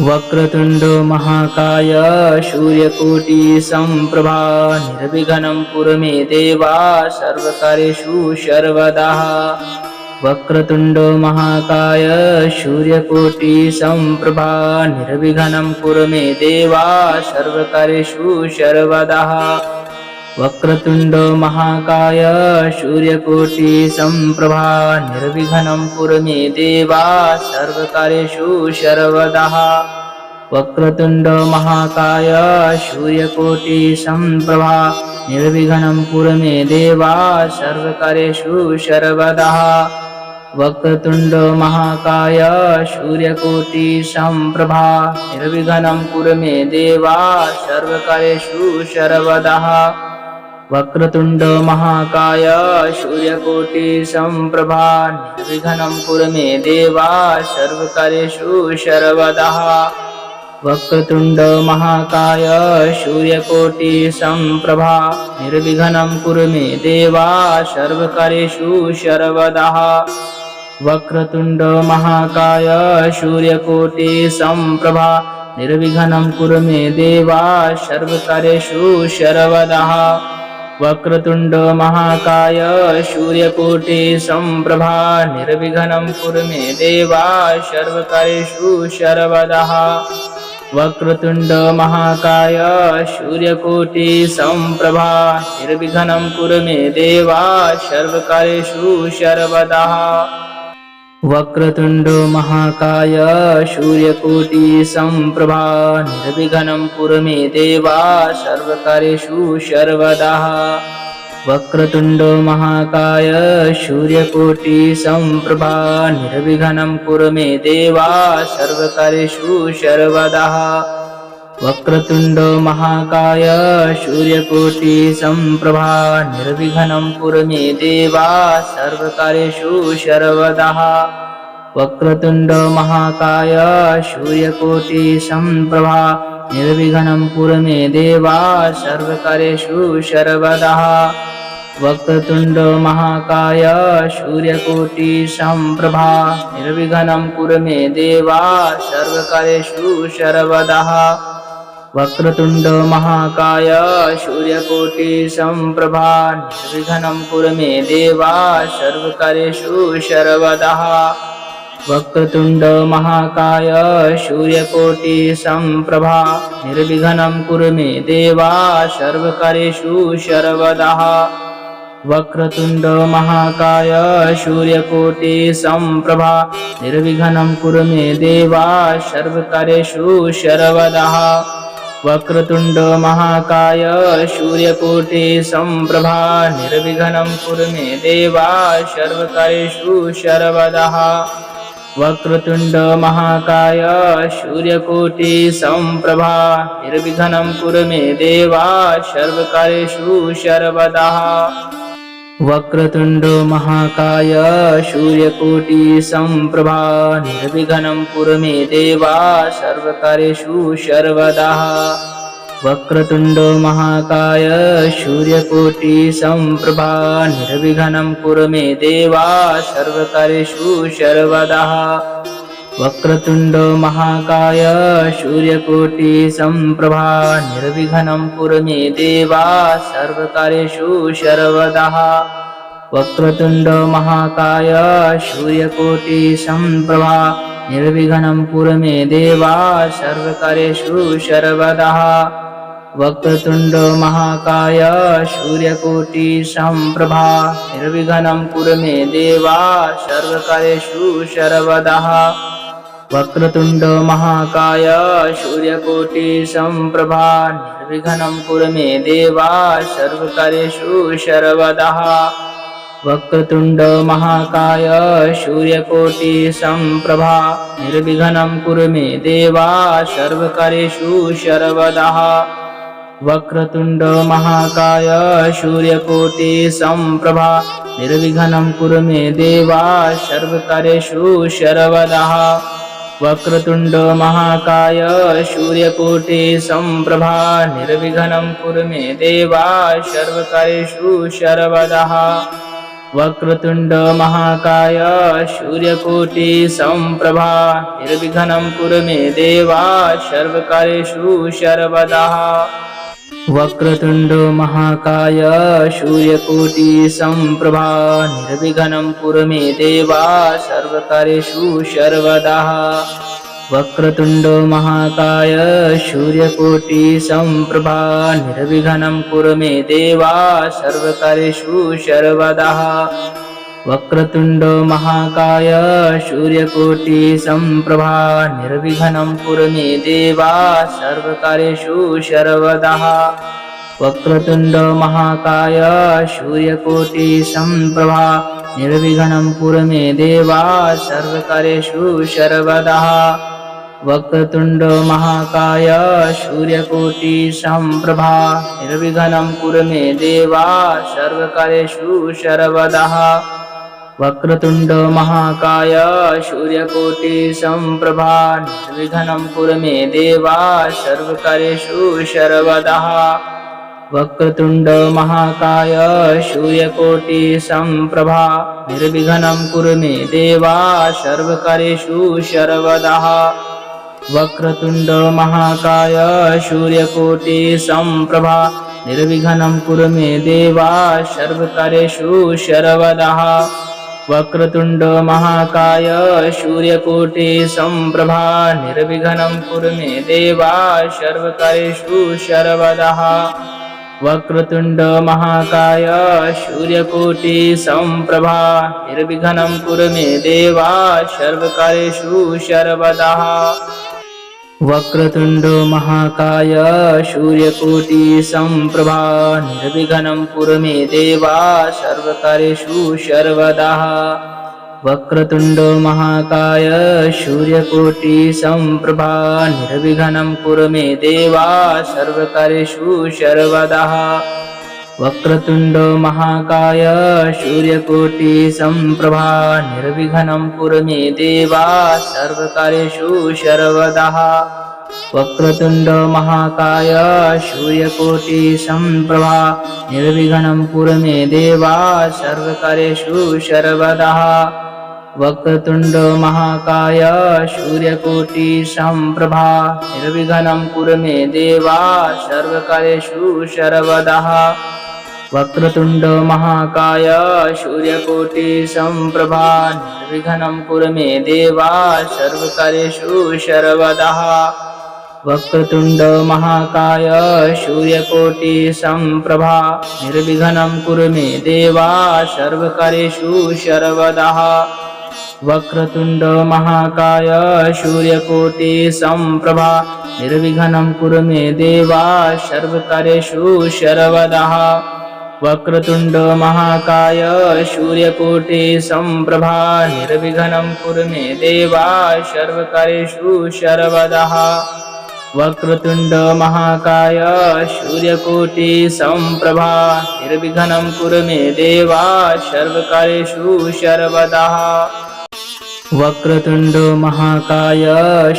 वक्रतुंड महाकाय सूर्यकोटि समप्रभा निर्विघ्नं कुरु मे देवा सर्वकार्येषु सर्वदा। वक्रतुंड महाकाय सूर्यकोटि समप्रभा निर्विघ्नं कुरु मे देवा सर्वकार्येषु सर्वदा। वक्रतुंड महाकाय सूर्यकोटि समप्रभा निर्विघ्नं कुरु मे देवा सर्वकार्येषु सर्वदा। वक्रतुंड महाकाय सूर्यकोटि समप्रभा निर्विघ्नं कुरु मे देवा सर्वकार्येषु सर्वदा। वक्रतुंड महाकाय सूर्यकोटि समप्रभा निर्विघ्नं कुरु मे देवा सर्वकार्येषु सर्वदा। वक्रतुंड महाकाय सूर्यकोटि समप्रभा निर्विघ्नं कुरु मे देवा सर्वकार्येषु सर्वदा। वक्रतुंड महाकाय सूर्यकोटि समप्रभा निर्विघ्नं कुरु मे देवा सर्वकार्येषु सर्वदा। वक्रतुंड महाकाय सूर्यकोटि समप्रभा निर्विघ्नं कुरु मे देवा सर्वकार्येषु सर्वदा। वक्रतुंड महाकाय सूर्यकोटि समप्रभा निर्विघ्नं कुरु मे देवा सर्वकार्येषु सर्वदा। वक्रतुंड महाकाय सूर्यकोटि समप्रभा निर्विघ्नं कुरु मे देवा सर्वकार्येषु सर्वदा। वक्रतुंड महाकाय सूर्यकोटि समप्रभा निर्विघ्नं कुरु मे देवा सर्वकार्येषु सर्वदा। वक्रतुंड महाकाय सूर्यकोटि समप्रभा निर्विघ्नं कुरु मे देवा सर्वकार्येषु सर्वदा। वक्रतुंड महाकाय सूर्यकोटि समप्रभा निर्विघ्नं कुरु मे देवा सर्वकार्येषु सर्वदा। वक्रतुंड महाकाय सूर्यकोटि समप्रभा निर्विघ्नं कुरु मे देवा सर्वकार्येषु सर्वदा। वक्रतुंड महाकाय सूर्यकोटि समप्रभा निर्विघ्नं कुरु मे देवा सर्वकार्येषु सर्वदा। वक्रतुंड महाकाय सूर्यकोटि समप्रभा निर्विघ्नं कुरु मे देवा सर्वकार्येषु सर्वदा। वक्रतुंड महाकाय सूर्यकोटि समप्रभा निर्विघ्नं कुरु मे देवा सर्वकार्येषु सर्वदा। वक्रतुंड महाकाय सूर्यकोटि समप्रभा निर्विघ्नं कुरु मे देवा सर्वकार्येषु सर्वदा। वक्रतुंड महाकाय सूर्यकोटि समप्रभा निर्विघ्नं कुरु मे देवा सर्वकार्येषु सर्वदा। वक्रतुंड महाकाय सूर्यकोटि समप्रभा निर्विघ्नं कुरु मे देवा सर्वकार्येषु सर्वदा। वक्रतुंड महाकाय सूर्यकोटि समप्रभा निर्विघ्नं कुरु मे देवा सर्वकार्येषु सर्वदा। वक्रतुंड महाकाय सूर्यकोटि समप्रभा निर्विघ्नं कुरु मे देवा सर्वकार्येषु सर्वदा। वक्रतुंड महाकाय सूर्यकोटि समप्रभा निर्विघ्नं कुरु मे देवा सर्वकार्येषु सर्वदा। वक्रतुंड महाकाय सूर्यकोटि समप्रभा निर्विघ्नं कुरु मे देवा सर्वकार्येषु सर्वदा। वक्रतुंड महाकाय सूर्यकोटि समप्रभा निर्विघ्नं कुरु मे देवा सर्वकार्येषु सर्वदा। वक्रतुंड महाकाय सूर्यकोटि समप्रभा निर्विघ्नं कुरु मे देवा सर्वकार्येषु सर्वदा। वक्रतुंड महाकाय सूर्यकोटि समप्रभा निर्विघ्नं कुरु मे देवा सर्वकार्येषु सर्वदा। वक्रतुंड महाकाय सूर्यकोटि समप्रभा निर्विघ्नं कुरु मे देवा सर्वकार्येषु सर्वदा। वक्रतुंड महाकाय सूर्यकोटि समप्रभा निर्विघ्नं कुरु मे देवा सर्वकार्येषु सर्वदा। वक्रतुंड महाकाय सूर्यकोटि समप्रभा निर्विघ्नं कुरु मे देवा सर्वकार्येषु सर्वदा। वक्रतुंड महाकाय सूर्यकोटि समप्रभा निर्विघ्नं कुरु मे देवा सर्वकार्येषु सर्वदा। वक्रतुंड महाकाय सूर्यकोटि समप्रभा निर्विघ्नं कुरु मे देवा सर्वकार्येषु सर्वदा। वक्रतुंड महाकाय सूर्यकोटि समप्रभा निर्विघ्नं कुरु मे देवा सर्वकार्येषु सर्वदा। वक्रतुंड महाकाय सूर्यकोटि समप्रभा निर्विघ्नं कुरु मे देवा सर्वकार्येषु सर्वदा। वक्रतुंड महाकाय सूर्यकोटि समप्रभा निर्विघ्नं कुरु मे देवा सर्वकार्येषु सर्वदा। वक्रतुंड महाकाय सूर्यकोटि समप्रभा निर्विघ्नं कुरु मे देवा सर्वकार्येषु सर्वदा। वक्रतुंड महाकाय सूर्यकोटि समप्रभा निर्विघ्नं कुरु मे देवा सर्वकार्येषु सर्वदा। वक्रतुंड महाकाय सूर्यकोटि समप्रभा निर्विघ्नं कुरु मे देवा सर्वकार्येषु सर्वदा। वक्रतुंड महाकाय सूर्यकोटि समप्रभा निर्विघ्नं कुरु मे देवा सर्वकार्येषु सर्वदा। वक्रतुंड महाकाय सूर्यकोटि समप्रभा निर्विघ्नं कुरु मे देवा सर्वकार्येषु सर्वदा। वक्रतुंड महाकाय सूर्यकोटि समप्रभा निर्विघ्नं कुरु मे देवा सर्वकार्येषु सर्वदा। वक्रतुंड महाकाय सूर्यकोटि समप्रभा निर्विघ्नं कुरु मे देवा सर्वकार्येषु सर्वदा। वक्रतुंड महाकाय सूर्यकोटि समप्रभा निर्विघ्नं कुरु मे देवा सर्वकार्येषु सर्वदा। वक्रतुंड महाकाय सूर्यकोटि समप्रभा निर्विघ्नं कुरु मे देवा सर्वकार्येषु सर्वदा। वक्रतुंड महाकाय सूर्यकोटि समप्रभा निर्विघ्नं कुरु मे देवा सर्वकार्येषु सर्वदा। वक्रतुंड महाकाय सूर्यकोटि समप्रभा निर्विघ्नं कुरु मे देवा सर्वकार्येषु सर्वदा। वक्रतुंड महाकाय सूर्यकोटि समप्रभा निर्विघ्नं कुरु मे देवा सर्वकार्येषु सर्वदा। वक्रतुंड महाकाय सूर्यकोटि समप्रभा निर्विघ्नं कुरु मे देवा सर्वकार्येषु सर्वदा। वक्रतुंड महाकाय सूर्यकोटि समप्रभा निर्विघ्नं कुरु मे देवा सर्वकार्येषु सर्वदा। वक्रतुंड महाकाय सूर्यकोटि समप्रभा निर्विघ्नं कुरु मे देवा सर्वकार्येषु सर्वदा। वक्रतुंड महाकाय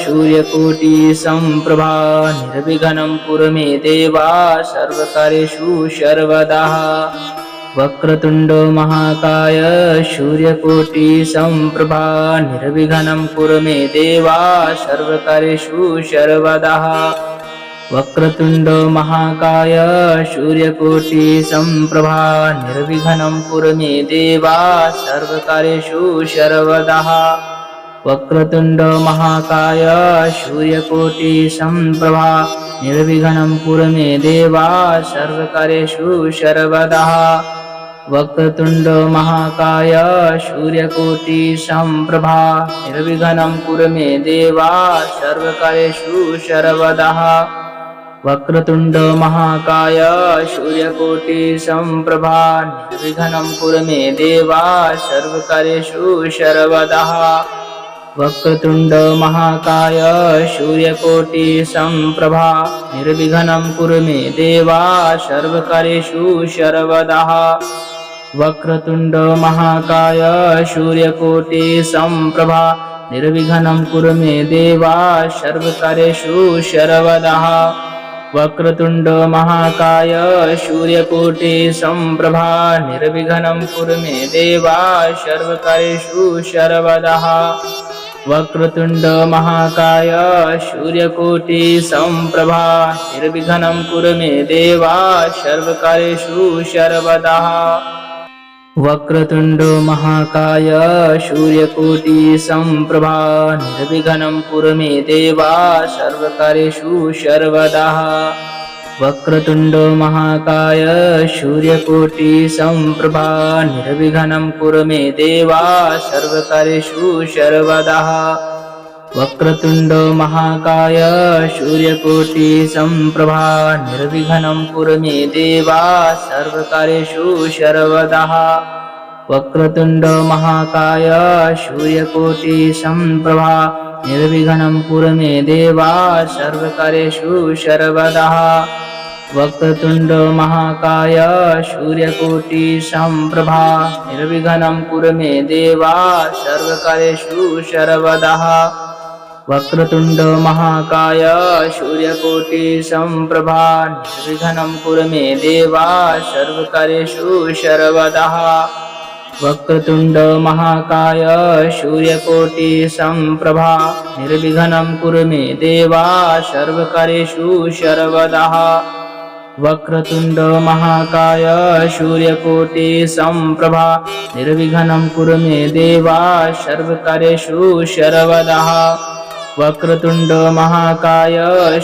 सूर्यकोटि समप्रभा निर्विघ्नं कुरु मे देवा सर्वकार्येषु सर्वदा। वक्रतुंड महाकाय सूर्यकोटि समप्रभा निर्विघ्नं कुरु मे देवा सर्वकार्येषु सर्वदा। वक्रतुंड महाकाय सूर्यकोटि समप्रभा निर्विघ्नं कुरु मे देवा सर्वकार्येषु सर्वदा। वक्रतुंड महाकाय सूर्यकोटि समप्रभा निर्विघ्नं कुरु मे देवा सर्वकार्येषु सर्वदा। वक्रतुंड महाकाय सूर्यकोटि समप्रभा निर्विघ्नं कुरु मे देवा सर्वकार्येषु सर्वदा। वक्रतुंड महाकाय सूर्यकोटि समप्रभा निर्विघ्नं कुरु मे देवा सर्वकार्येषु सर्वदा। वक्रतुंड महाकाय सूर्यकोटि समप्रभा निर्विघ्नं कुरु मे देवा सर्वकार्येषु सर्वदा। वक्रतुंड महाकाय सूर्यकोटि समप्रभा निर्विघ्नं कुरु मे देवा सर्वकार्येषु सर्वदा। वक्रतुंड महाकाय सूर्यकोटि संप्रभा निर्विघ्नं कुरु मे देवा सर्वकार्येषु सर्वदा वक्रतुंड महाकाय सूर्यकोटि संप्रभा निर्विघ्नं कुरु मे देवा सर्वकार्येषु सर्वदा वक्रतुंड महाकाय सूर्यकोटि संप्रभा निर्विघ्नं कुरु मे देवा सर्वकार्येषु सर्वदा वक्रतुंड महाकाय सूर्यकोटि संप्रभा निर्विघ्नं कुरु मे देवा सर्वकार्येषु सर्वदा वक्रतुंड महाकाय सूर्यकोटि संप्रभा निर्विघ्नं कुरु मे देवा सर्वकार्येषु सर्वदा वक्रतुंड महाकाय सूर्यकोटि संप्रभा निर्विघ्नं कुरु मे देवा सर्वकार्येषु सर्वदा वक्रतुंड महाकाय सूर्यकोटि संप्रभा निर्विघ्नं कुरु मे देवा सर्वकार्येषु सर्वदा वक्रतुंड महाकाय सूर्यकोटि संप्रभा निर्विघ्नं कुरु मे देवा सर्वकार्येषु सर्वदा वक्रतुंड महाकाय सूर्यकोटि संप्रभा निर्विघ्नं कुरु मे देवा सर्वकार्येषु सर्वदा वक्रतुंड महाकाय सूर्यकोटि संप्रभा निर्विघ्नं कुरु मे देवा सर्वकार्येषु सर्वदा वक्रतुंड महाकाय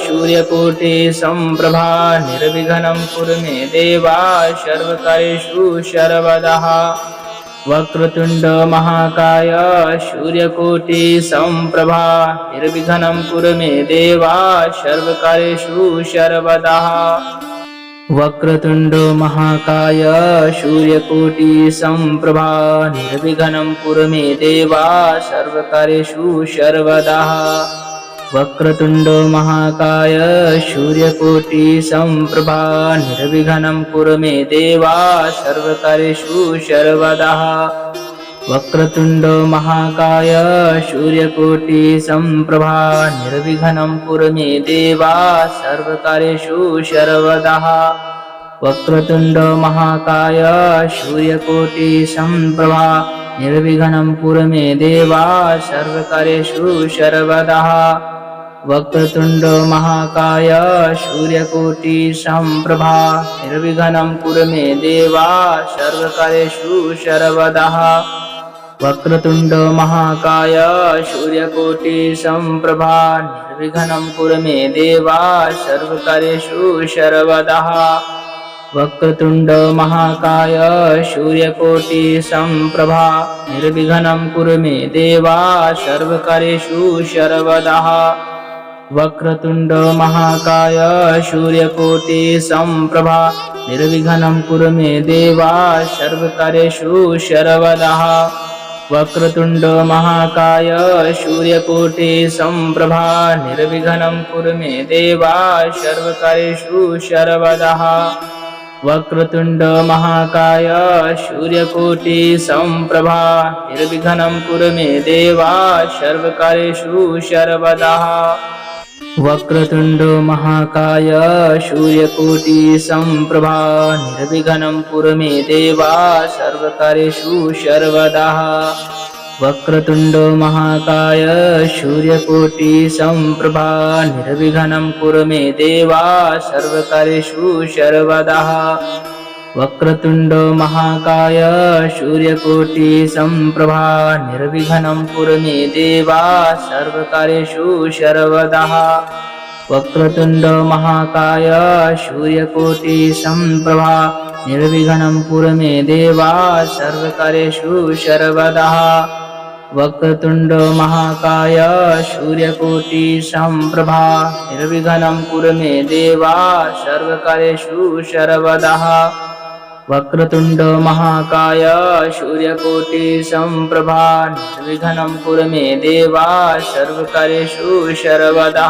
सूर्यकोटि संप्रभा निर्विघ्नं कुरु मे देवा सर्वकार्येषु सर्वदा वक्रतुंड महाकाय सूर्यकोटि संप्रभा निर्विघ्नं कुरु मे देवा सर्वकार्येषु सर्वदा वक्रतुंड महाकाय सूर्यकोटि संप्रभा निर्विघ्नं कुरु मे देवा सर्वकार्येषु सर्वदा वक्रतुंड महाकाय सूर्यकोटि संप्रभा निर्विघ्नं कुरु मे देवा सर्वकार्येषु सर्वदा वक्रतुंड महाकाय सूर्यकोटि संप्रभा निर्विघ्नं कुरु मे देवा सर्वकार्येषु सर्वदा वक्रतुंड महाकाय सूर्यकोटि संप्रभा निर्विघ्नं कुरु मे देवा सर्वकार्येषु सर्वदा वक्रतुंड महाकाय सूर्यकोटि संप्रभा निर्विघ्नं कुरु मे देवा सर्वकार्येषु सर्वदा वक्रतुंड महाकाय सूर्यकोटि संप्रभा निर्विघ्नं कुरु मे देवा सर्वकार्येषु सर्वदा वक्रतुंड महाकाय सूर्यकोटि संप्रभा निर्विघ्नं कुरु मे देवा सर्वकार्येषु सर्वदा वक्रतुंड महाकाय सूर्यकोटि संप्रभा निर्विघ्नं कुरु मे देवा सर्वकार्येषु सर्वदा वक्रतुंड महाकाय सूर्यकोटि संप्रभा निर्विघ्नं कुरु मे देवा सर्वकार्येषु सर्वदा वक्रतुंड महाकाय सूर्यकोटि संप्रभा निर्विघ्नं कुरु मे देवा सर्वकार्येषु सर्वदा वक्रतुंड महाकाय सूर्यकोटि संप्रभा निर्विघ्नं कुरु मे देवा सर्वकार्येषु सर्वदा वक्रतुंड महाकाय सूर्यकोटि संप्रभा निर्विघ्नं कुरु मे देवा सर्वकार्येषु सर्वदा वक्रतुंड महाकाय सूर्यकोटि संप्रभा निर्विघ्नं कुरु मे देवा सर्वकार्येषु सर्वदा वक्रतुंड महाकाय सूर्यकोटि संप्रभा निर्विघ्नं कुरु मे देवा सर्वकार्येषु सर्वदा वक्रतुंड महाकाय सूर्यकोटि संप्रभा निर्विघ्नं कुरु मे देवा सर्वकार्येषु सर्वदा वक्रतुंड महाकाय सूर्यकोटि संप्रभा निर्विघ्नं कुरु मे देवा सर्वकार्येषु सर्वदा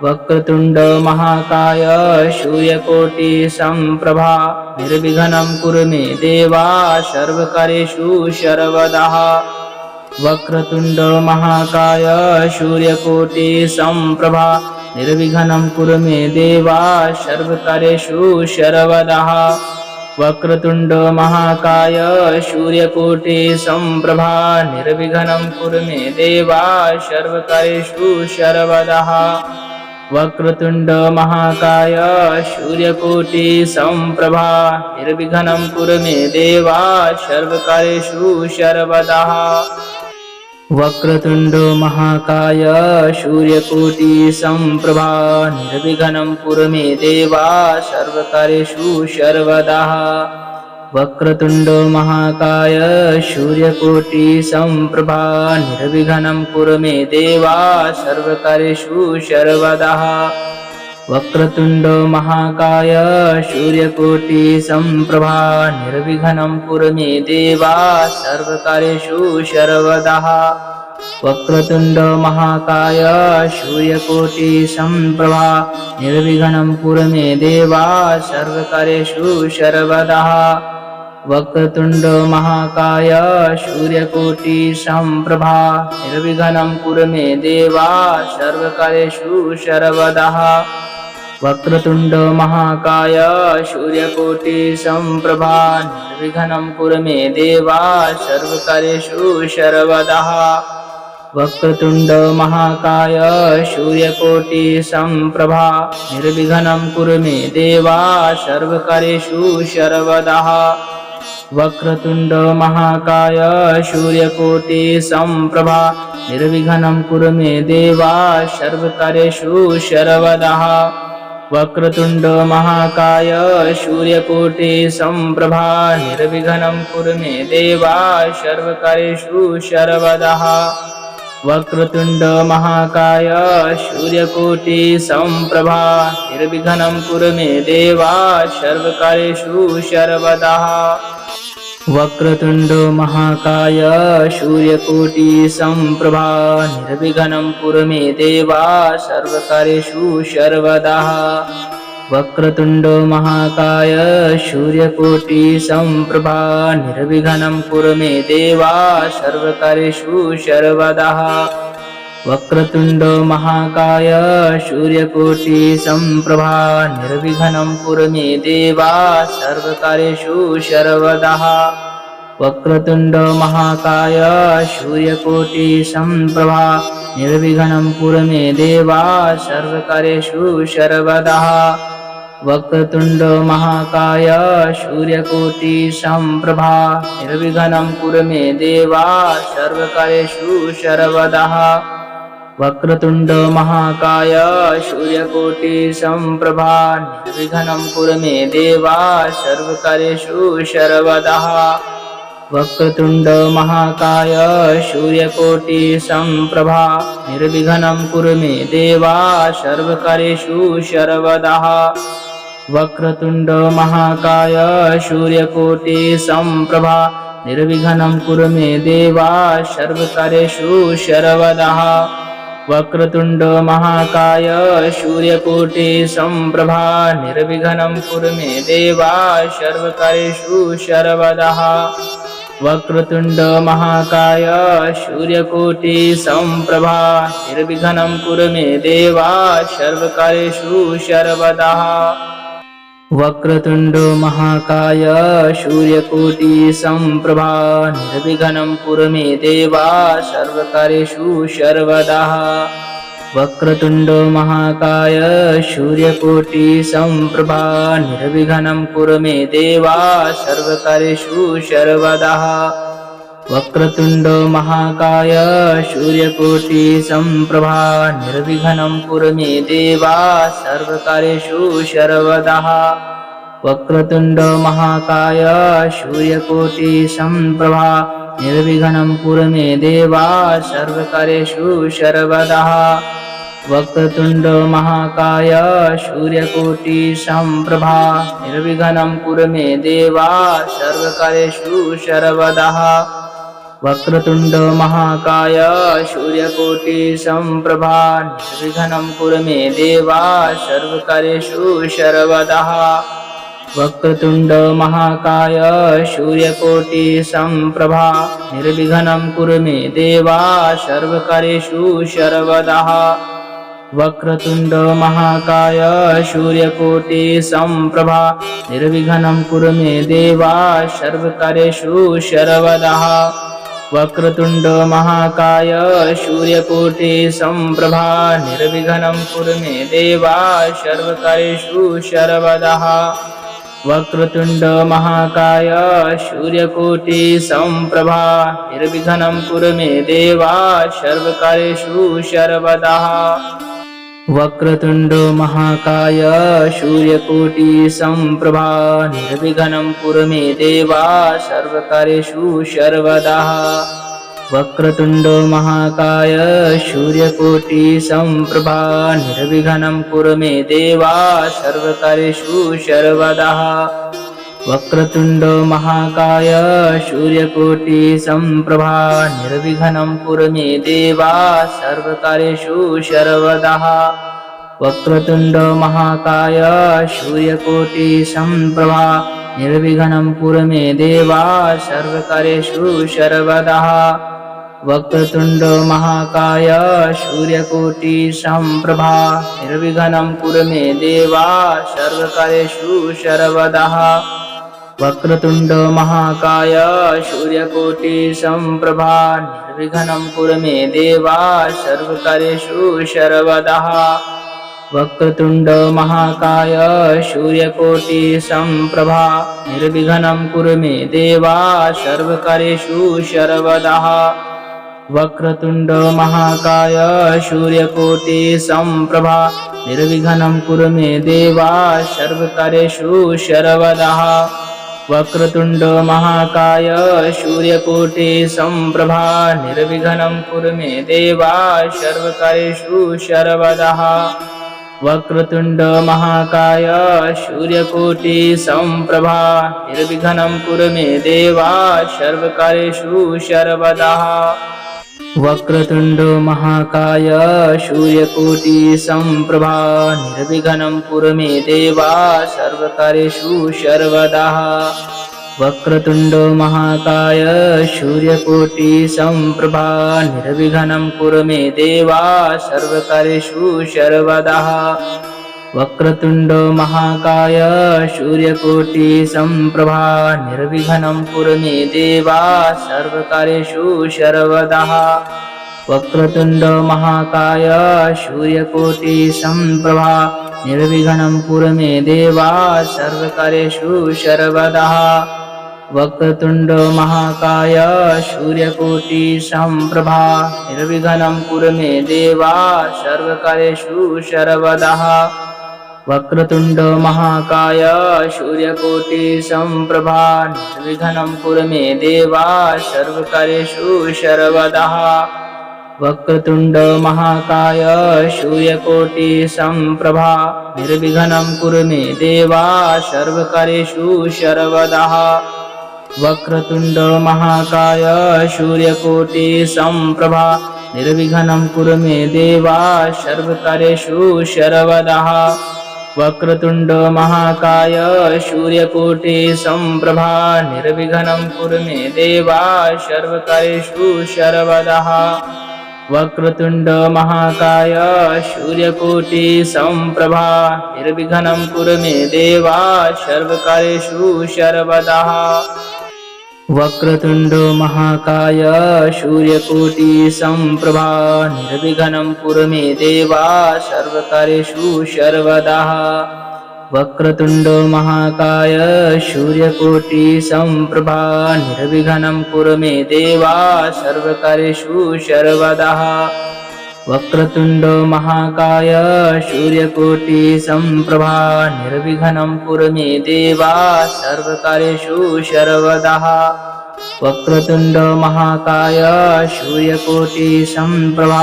वक्रतुंड महाकाय सूर्यकोटि संप्रभा निर्विघ्नं कुरु मे देवा सर्वकार्येषु सर्वदा वक्रतुंड महाकाय सूर्यकोटि संप्रभा निर्विघ्नं कुरु मे देवा सर्वकार्येषु सर्वदा वक्रतुण्ड महाकाय सूर्यकोटि सम्प्रभा निर्विघ्नं कुरु मे देवा सर्वकार्येषु सर्वदा वक्रतुण्ड महाकाय सूर्यकोटि सम्प्रभा निर्विघ्नं कुरु मे देवा सर्वकार्येषु सर्वदा वक्रतुण्ड महाकाय सूर्यकोटि सम्प्रभा निर्विघ्नं कुरु मे देवा सर्वकार्येषु सर्वदा वक्रतुण्ड महाकाय सूर्यकोटि सम्प्रभा निर्विघ्नं कुरु मे देवा सर्वकार्येषु सर्वदा वक्रतुण्ड महाकाय सूर्यकोटि सम्प्रभा निर्विघ्नं कुरु मे देवा सर्वकार्येषु सर्वदा वक्रतुण्ड महाकाय सूर्यकोटि सम्प्रभा निर्विघ्नं कुरु मे देवा सर्वकार्येषु सर्वदा वक्रतुण्ड महाकाय सूर्यकोटि सम्प्रभा निर्विघ्नं कुरु मे देवा सर्वकार्येषु सर्वदा वक्रतुण्ड महाकाय सूर्यकोटि सम्प्रभा निर्विघ्नं कुरु मे देवा सर्वकार्येषु सर्वदा वक्रतुण्ड महाकाय सूर्यकोटि सम्प्रभा निर्विघ्नं कुरु मे देवा सर्वकार्येषु सर्वदा वक्रतुण्ड महाकाय सूर्यकोटि सम्प्रभा निर्विघ्नं कुरु मे देवा सर्वकार्येषु सर्वदा वक्रतुण्ड महाकाय सूर्यकोटि सम्प्रभा निर्विघ्नं कुरु मे देवा सर्वकार्येषु सर्वदा वक्रतुण्ड महाकाय सूर्यकोटि सम्प्रभा निर्विघ्नं कुरु मे देवा सर्वकार्येषु सर्वदा वक्रतुण्ड महाकाय सूर्यकोटि सम्प्रभा निर्विघ्नं कुरु मे देवा सर्वकार्येषु सर्वदा वक्रतुण्ड महाकाय सूर्यकोटि सम्प्रभा निर्विघ्नं कुरु मे देवा सर्वकार्येषु सर्वदा वक्रतुण्ड महाकाय सूर्यकोटि सम्प्रभा निर्विघ्नं कुरु मे देवा सर्वकार्येषु सर्वदा वक्रतुण्ड महाकाय सूर्यकोटि सम्प्रभा निर्विघ्नं कुरु मे देवा सर्वकार्येषु सर्वदा वक्रतुण्ड महाकाय सूर्यकोटि सम्प्रभा निर्विघ्नं कुरु मे देवा सर्वकार्येषु सर्वदा वक्रतुण्ड महाकाय सूर्यकोटि सम्प्रभा निर्विघ्नं कुरु मे देवा सर्वकार्येषु सर्वदा वक्रतुण्ड महाकाय सूर्यकोटि सम्प्रभा निर्विघ्नं कुरु मे देवा सर्वकार्येषु सर्वदा वक्रतुण्ड महाकाय सूर्यकोटि सम्प्रभा निर्विघ्नं कुरु मे देवा सर्वकार्येषु सर्वदा वक्रतुण्ड महाकाय सूर्यकोटि सम्प्रभा निर्विघ्नं कुरु मे देवा सर्वकार्येषु सर्वदा वक्रतुण्ड महाकाय सूर्यकोटि सम्प्रभा निर्विघ्नं कुरु मे देवा सर्वकार्येषु सर्वदा वक्रतुण्ड महाकाय सूर्यकोटि सम्प्रभा निर्विघ्नं कुरु मे देवा सर्वकार्येषु सर्वदा वक्रतुण्ड महाकाय सूर्यकोटि सम्प्रभा निर्विघ्नं कुरु मे देवा सर्वकार्येषु सर्वदा वक्रतुण्ड महाकाय सूर्यकोटि सम्प्रभा निर्विघ्नं कुरु मे देवा सर्वकार्येषु सर्वदा वक्रतुण्ड महाकाय सूर्यकोटि सम्प्रभा निर्विघ्नं कुरु मे देवा सर्वकार्येषु सर्वदा वक्रतुण्ड महाकाय सूर्यकोटि सम्प्रभा निर्विघ्नं कुरु मे देवा सर्वकार्येषु सर्वदा वक्रतुण्ड महाकाय सूर्यकोटि सम्प्रभा निर्विघ्नं कुरु मे देवा सर्वकार्येषु सर्वदा वक्रतुण्ड महाकाय सूर्यकोटि सम्प्रभा निर्विघ्नं कुरु मे देवा सर्वकार्येषु सर्वदा वक्रतुंड महाकाय सूर्यकोटि समप्रभा निर्विघ्नं कुरु मे देवा सर्वकार्येषु सर्वदा वक्रतुंड महाकाय सूर्यकोटि समप्रभा निर्विघ्नं कुरु मे देवा सर्वकार्येषु सर्वदा वक्रतुंड महाकाय सूर्यकोटि समप्रभा निर्विघ्नं कुरु मे देवा सर्वकार्येषु सर्वदा वक्रतुंड महाकाय सूर्यकोटि समप्रभा निर्विघ्नं कुरु मे देवा सर्वकार्येषु सर्वदा वक्रतुंड महाकाय सूर्यकोटि समप्रभा निर्विघ्नं कुरु मे देवा सर्वकार्येषु सर्वदा वक्रतुंड महाकाय सूर्यकोटि समप्रभा निर्विघ्नं कुरु मे देवा सर्वकार्येषु सर्वदा वक्रतुंड महाकाय सूर्यकोटि समप्रभा निर्विघ्नं कुरु मे देवा सर्वकार्येषु सर्वदा वक्रतुंड महाकाय सूर्यकोटि समप्रभा निर्विघ्नं कुरु मे देवा सर्वकार्येषु सर्वदा वक्रतुंड महाकाय सूर्यकोटि समप्रभा निर्विघ्नं कुरु मे देवा सर्वकार्येषु सर्वदा वक्रतुंड महाकाय सूर्यकोटि समप्रभा निर्विघ्नं कुरु मे देवा सर्वकार्येषु सर्वदा वक्रतुंड महाकाय सूर्यकोटि समप्रभा निर्विघ्नं कुरु मे देवा सर्वकार्येषु सर्वदा वक्रतुंड महाकाय सूर्यकोटि समप्रभा निर्विघ्नं कुरु मे देवा सर्वकार्येषु सर्वदा वक्रतुंड महाकाय सूर्यकोटि समप्रभा निर्विघ्नं कुरु मे देवा सर्वकार्येषु सर्वदा वक्रतुंड महाकाय सूर्यकोटि समप्रभा निर्विघ्नं कुरु मे देवा सर्वकार्येषु सर्वदा वक्रतुंड महाकाय सूर्यकोटि समप्रभा निर्विघ्नं कुरु मे देवा सर्वकार्येषु सर्वदा वक्रतुंड महाकाय सूर्यकोटि समप्रभा निर्विघ्नं कुरु मे देवा सर्वकार्येषु सर्वदा वक्रतुंड महाकाय सूर्यकोटि समप्रभा निर्विघ्नं कुरु मे देवा सर्वकार्येषु सर्वदा वक्रतुंड महाकाय सूर्यकोटि समप्रभा निर्विघ्नं कुरु मे देवा सर्वकार्येषु सर्वदा वक्रतुंड महाकाय सूर्यकोटि समप्रभा निर्विघ्नं कुरु मे देवा सर्वकार्येषु सर्वदा वक्रतुंड महाकाय सूर्यकोटि समप्रभा निर्विघ्नं कुरु मे देवा सर्वकार्येषु सर्वदा वक्रतुंड महाकाय सूर्यकोटि समप्रभा निर्विघ्नं कुरु मे देवा सर्वकार्येषु सर्वदा वक्रतुंड महाकाय सूर्यकोटि समप्रभा निर्विघ्नं कुरु मे देवा सर्वकार्येषु सर्वदा वक्रतुंड महाकाय सूर्यकोटि समप्रभा निर्विघ्नं कुरु मे देवा सर्वकार्येषु सर्वदा वक्रतुंड महाकाय सूर्यकोटि समप्रभा निर्विघ्नं कुरु मे देवा सर्वकार्येषु सर्वदा वक्रतुंड महाकाय सूर्यकोटि समप्रभा निर्विघ्नं कुरु मे देवा सर्वकार्येषु सर्वदा वक्रतुंड महाकाय सूर्यकोटि समप्रभा निर्विघ्नं कुरु मे देवा सर्वकार्येषु सर्वदा वक्रतुंड महाकाय सूर्यकोटि समप्रभा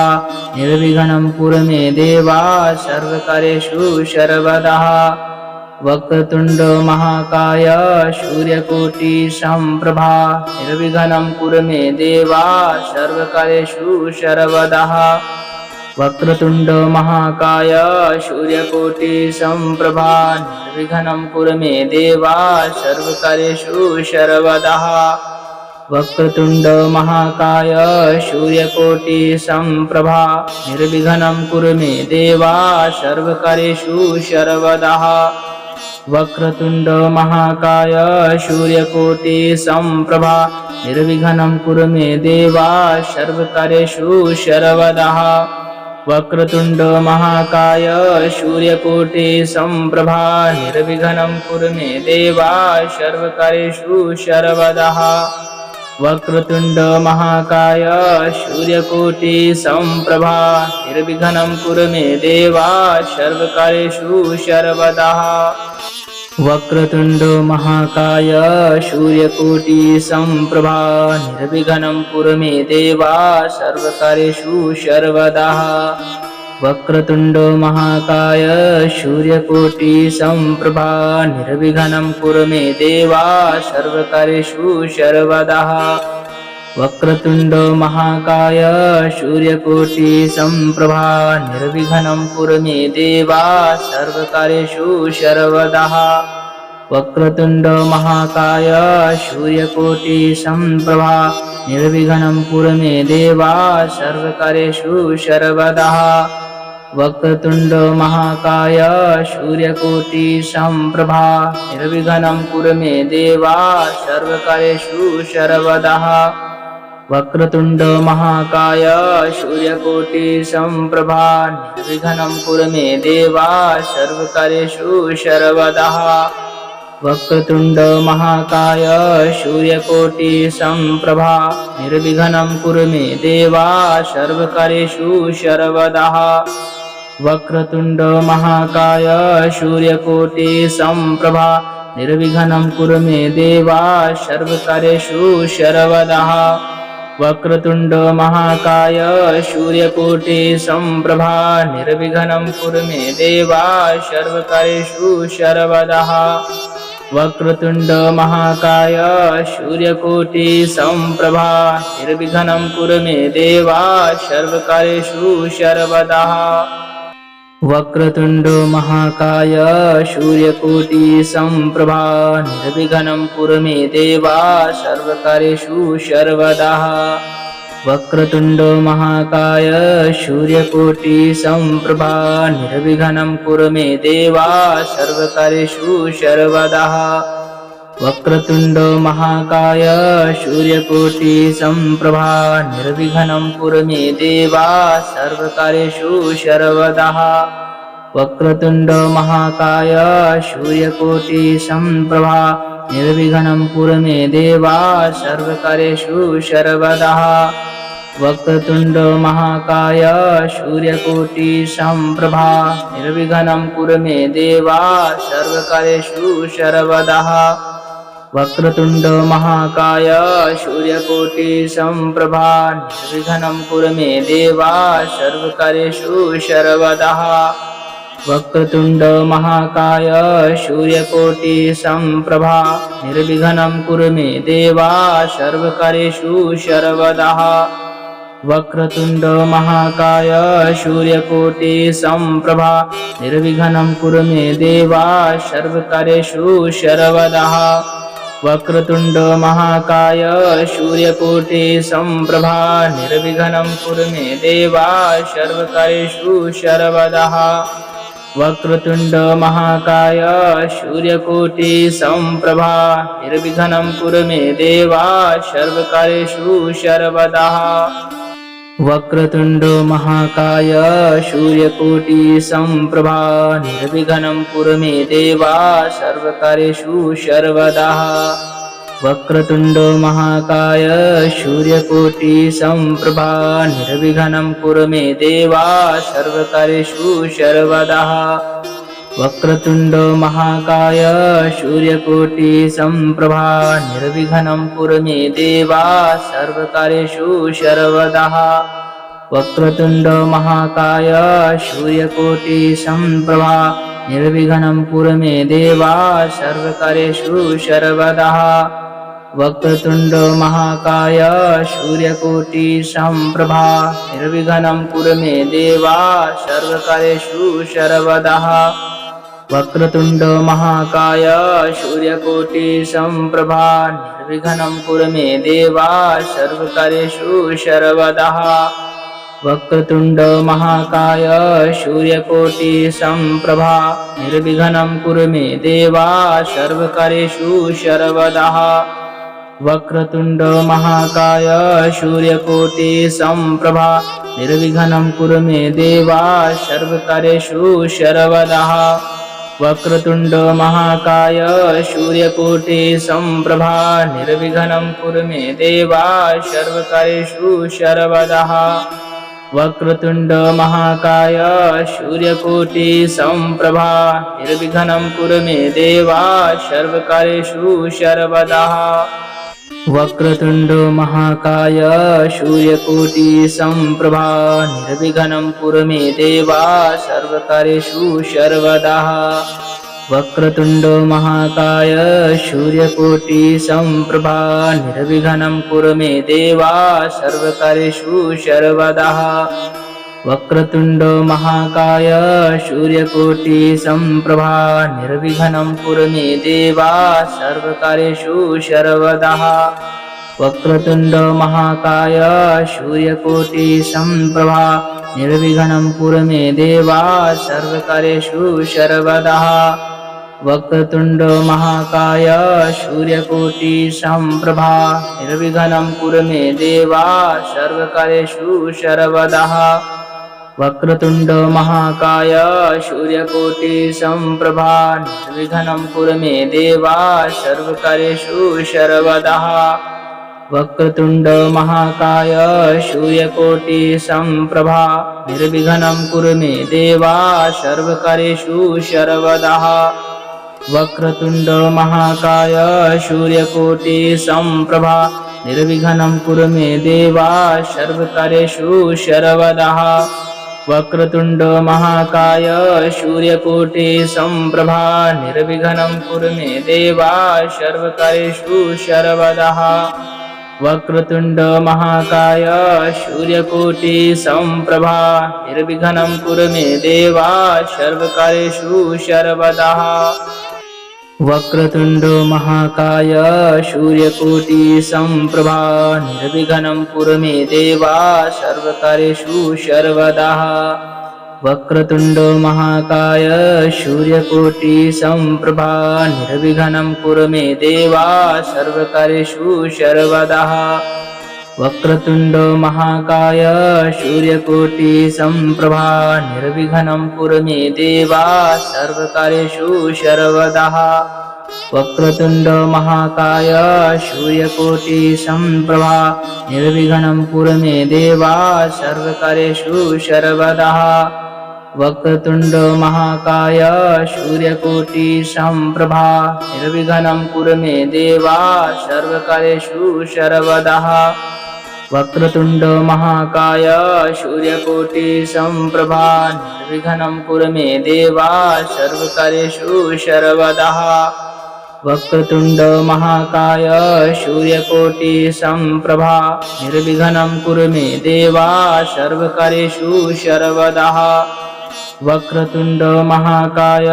निर्विघ्नं कुरु मे देवा सर्वकार्येषु सर्वदा वक्रतुंड महाकाय सूर्यकोटि समप्रभा निर्विघ्नं कुरु मे देवा सर्वकार्येषु सर्वदा वक्रतुंड महाकाय सूर्यकोटि समप्रभा निर्विघ्नं कुरु मे देवा सर्वकार्येषु सर्वदा वक्रतुंड महाकाय सूर्यकोटि संप्रभा निर्विघ्नं कुरु मे देवा सर्वकार्येषु सर्वदा वक्रतुंड महाकाय सूर्यकोटि संप्रभा निर्विघ्नं कुरु मे देवा सर्वकार्येषु सर्वदा वक्रतुंड महाकाय सूर्यकोटि संप्रभा निर्विघ्नं कुरु मे देवा सर्वकार्येषु सर्वदा वक्रतुंड महाकाय सूर्यकोटि संप्रभा निर्विघ्नं कुरु मे देवा सर्वकार्येषु सर्वदा वक्रतुंड महाकाय सूर्यकोटि संप्रभा निर्विघ्नं कुरु मे देवा सर्वकार्येषु सर्वदा वक्रतुंड महाकाय सूर्यकोटि संप्रभा निर्विघ्नं कुरु मे देवा सर्वकार्येषु सर्वदा वक्रतुंड महाकाय सूर्यकोटि संप्रभा निर्विघ्नं कुरु मे देवा सर्वकार्येषु सर्वदा वक्रतुंड महाकाय सूर्यकोटि संप्रभा निर्विघ्नं कुरु मे देवा सर्वकार्येषु सर्वदा वक्रतुंड महाकाय सूर्यकोटि संप्रभा निर्विघ्नं कुरु मे देवा सर्वकार्येषु सर्वदा वक्रतुंड महाकाय सूर्यकोटि संप्रभा निर्विघ्नं कुरु मे देवा सर्वकार्येषु सर्वदा वक्रतुंड महाकाय सूर्यकोटि संप्रभा निर्विघ्नं कुरु मे देवा सर्वकार्येषु सर्वदा वक्रतुंड महाकाय सूर्यकोटि संप्रभा निर्विघ्नं कुरु मे देवा सर्वकार्येषु सर्वदा वक्रतुंड महाकाय सूर्यकोटि संप्रभा निर्विघ्नं कुरु मे देवा सर्वकार्येषु सर्वदा वक्रतुंड महाकाय सूर्यकोटि संप्रभा निर्विघ्नं कुरु मे देवा सर्वकार्येषु सर्वदा वक्रतुंड महाकाय सूर्यकोटि संप्रभा निर्विघ्नं कुरु मे देवा सर्वकार्येषु सर्वदा वक्रतुंड महाकाय सूर्यकोटि संप्रभा निर्विघ्नं कुरु मे देवा सर्वकार्येषु सर्वदा वक्रतुंड महाकाय सूर्यकोटि संप्रभा निर्विघ्नं कुरु मे देवा सर्वकार्येषु सर्वदा वक्रतुंड महाकाय सूर्यकोटि संप्रभा निर्विघ्नं कुरु मे देवा सर्वकार्येषु सर्वदा वक्रतुंड महाकाय सूर्यकोटि संप्रभा निर्विघ्नं कुरु मे देवा सर्वकार्येषु सर्वदा वक्रतुंड महाकाय सूर्यकोटि संप्रभा निर्विघ्नं कुरु मे देवा सर्वकार्येषु सर्वदा वक्रतुंड महाकाय सूर्यकोटि संप्रभा निर्विघ्नं कुरु मे देवा सर्वकार्येषु सर्वदा वक्रतुंड महाकाय सूर्यकोटि संप्रभा निर्विघ्नं कुरु मे देवा सर्वकार्येषु सर्वदा वक्रतुंड महाकाय सूर्यकोटि संप्रभा निर्विघ्नं कुरु मे देवा सर्वकार्येषु सर्वदा वक्रतुंड महाकाय सूर्यकोटि संप्रभा निर्विघ्नं कुरु मे देवा सर्वकार्येषु सर्वदा वक्रतुंड महाकाय सूर्यकोटि संप्रभा निर्विघ्नं कुरु मे देवा सर्वकार्येषु सर्वदा वक्रतुंड महाकाय सूर्यकोटि संप्रभा निर्विघ्नं कुरु मे देवा सर्वकार्येषु सर्वदा वक्रतुंड महाकाय सूर्यकोटि संप्रभा निर्विघ्नं कुरु मे देवा सर्वकार्येषु सर्वदा वक्रतुंड महाकाय सूर्यकोटि संप्रभा निर्विघ्नं कुरु मे देवा सर्वकार्येषु सर्वदा वक्रतुंड महाकाय सूर्यकोटि संप्रभा निर्विघ्नं कुरु मे देवा सर्वकार्येषु सर्वदा वक्रतुण्ड महाकाय सूर्यकोटि समप्रभा निर्विघ्नं कुरु मे देवा सर्वकार्येषु सर्वदा वक्रतुण्ड महाकाय सूर्यकोटि समप्रभा निर्विघ्नं कुरु मे देवा सर्वकार्येषु सर्वदा वक्रतुण्ड महाकाय सूर्यकोटि समप्रभा निर्विघ्नं कुरु मे देवा सर्वकार्येषु सर्वदा वक्रतुण्ड महाकाय सूर्यकोटि समप्रभा निर्विघ्नं कुरु मे देवा सर्वकार्येषु सर्वदा वक्रतुण्ड महाकाय सूर्यकोटि समप्रभा निर्विघ्नं कुरु मे देवा सर्वकार्येषु सर्वदा वक्रतुण्ड महाकाय सूर्यकोटि समप्रभा निर्विघ्नं कुरु मे देवा सर्वकार्येषु सर्वदा वक्रतुण्ड महाकाय सूर्यकोटि समप्रभा निर्विघ्नं कुरु मे देवा सर्वकार्येषु सर्वदा वक्रतुण्ड महाकाय सूर्यकोटि समप्रभा निर्विघ्नं कुरु मे देवा सर्वकार्येषु सर्वदा वक्रतुण्ड महाकाय सूर्यकोटि समप्रभा निर्विघ्नं कुरु मे देवा सर्वकार्येषु सर्वदा वक्रतुण्ड महाकाय सूर्यकोटि समप्रभा निर्विघ्नं कुरु मे देवा सर्वकार्येषु सर्वदा वक्रतुण्ड महाकाय सूर्यकोटि समप्रभा निर्विघ्नं कुरु मे देवा सर्वकार्येषु सर्वदा वक्रतुण्ड महाकाय सूर्यकोटि समप्रभा निर्विघ्नं कुरु मे देवा सर्वकार्येषु सर्वदा वक्रतुण्ड महाकाय सूर्यकोटि समप्रभा निर्विघ्नं कुरु मे देवा सर्वकार्येषु सर्वदा वक्रतुण्ड महाकाय सूर्यकोटि समप्रभा निर्विघ्नं कुरु मे देवा सर्वकार्येषु सर्वदा वक्रतुण्ड महाकाय सूर्यकोटि समप्रभा निर्विघ्नं कुरु मे देवा सर्वकार्येषु सर्वदा वक्रतुण्ड महाकाय सूर्यकोटि समप्रभा निर्विघ्नं कुरु मे देवा सर्वकार्येषु सर्वदा वक्रतुण्ड महाकाय सूर्यकोटि समप्रभा निर्विघ्नं कुरु मे देवा सर्वकार्येषु सर्वदा वक्रतुण्ड महाकाय सूर्यकोटि समप्रभा निर्विघ्नं कुरु मे देवा सर्वकार्येषु सर्वदा वक्रतुण्ड महाकाय सूर्यकोटि समप्रभा निर्विघ्नं कुरु मे देवा सर्वकार्येषु सर्वदा वक्रतुण्ड महाकाय सूर्यकोटि समप्रभा निर्विघ्नं कुरु मे देवा सर्वकार्येषु सर्वदा वक्रतुण्ड महाकाय सूर्यकोटि समप्रभा निर्विघ्नं कुरु मे देवा सर्वकार्येषु सर्वदा वक्रतुण्ड महाकाय सूर्यकोटि समप्रभा निर्विघ्नं कुरु मे देवा सर्वकार्येषु सर्वदा वक्रतुण्ड महाकाय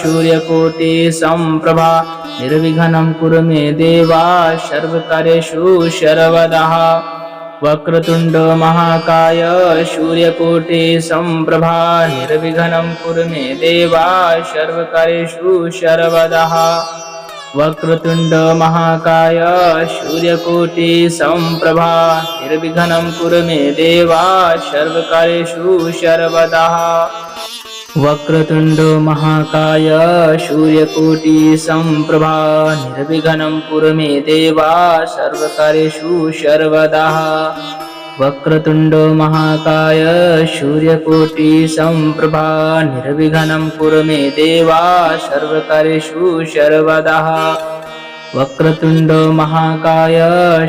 सूर्यकोटि समप्रभा निर्विघ्नं कुरु मे देवा सर्वकार्येषु सर्वदा वक्रतुण्ड महाकाय सूर्यकोटि समप्रभा निर्विघ्नं कुरु मे देवा सर्वकार्येषु सर्वदा वक्रतुण्ड महाकाय सूर्यकोटि समप्रभा निर्विघ्नं कुरु मे देवा सर्वकार्येषु सर्वदा वक्रतुण्ड महाकाय सूर्यकोटि समप्रभा निर्विघ्नं कुरु मे देवा सर्वकार्येषु सर्वदा वक्रतुण्ड महाकाय सूर्यकोटि समप्रभा निर्विघ्नं कुरु मे देवा सर्वकार्येषु सर्वदा वक्रतुण्ड महाकाय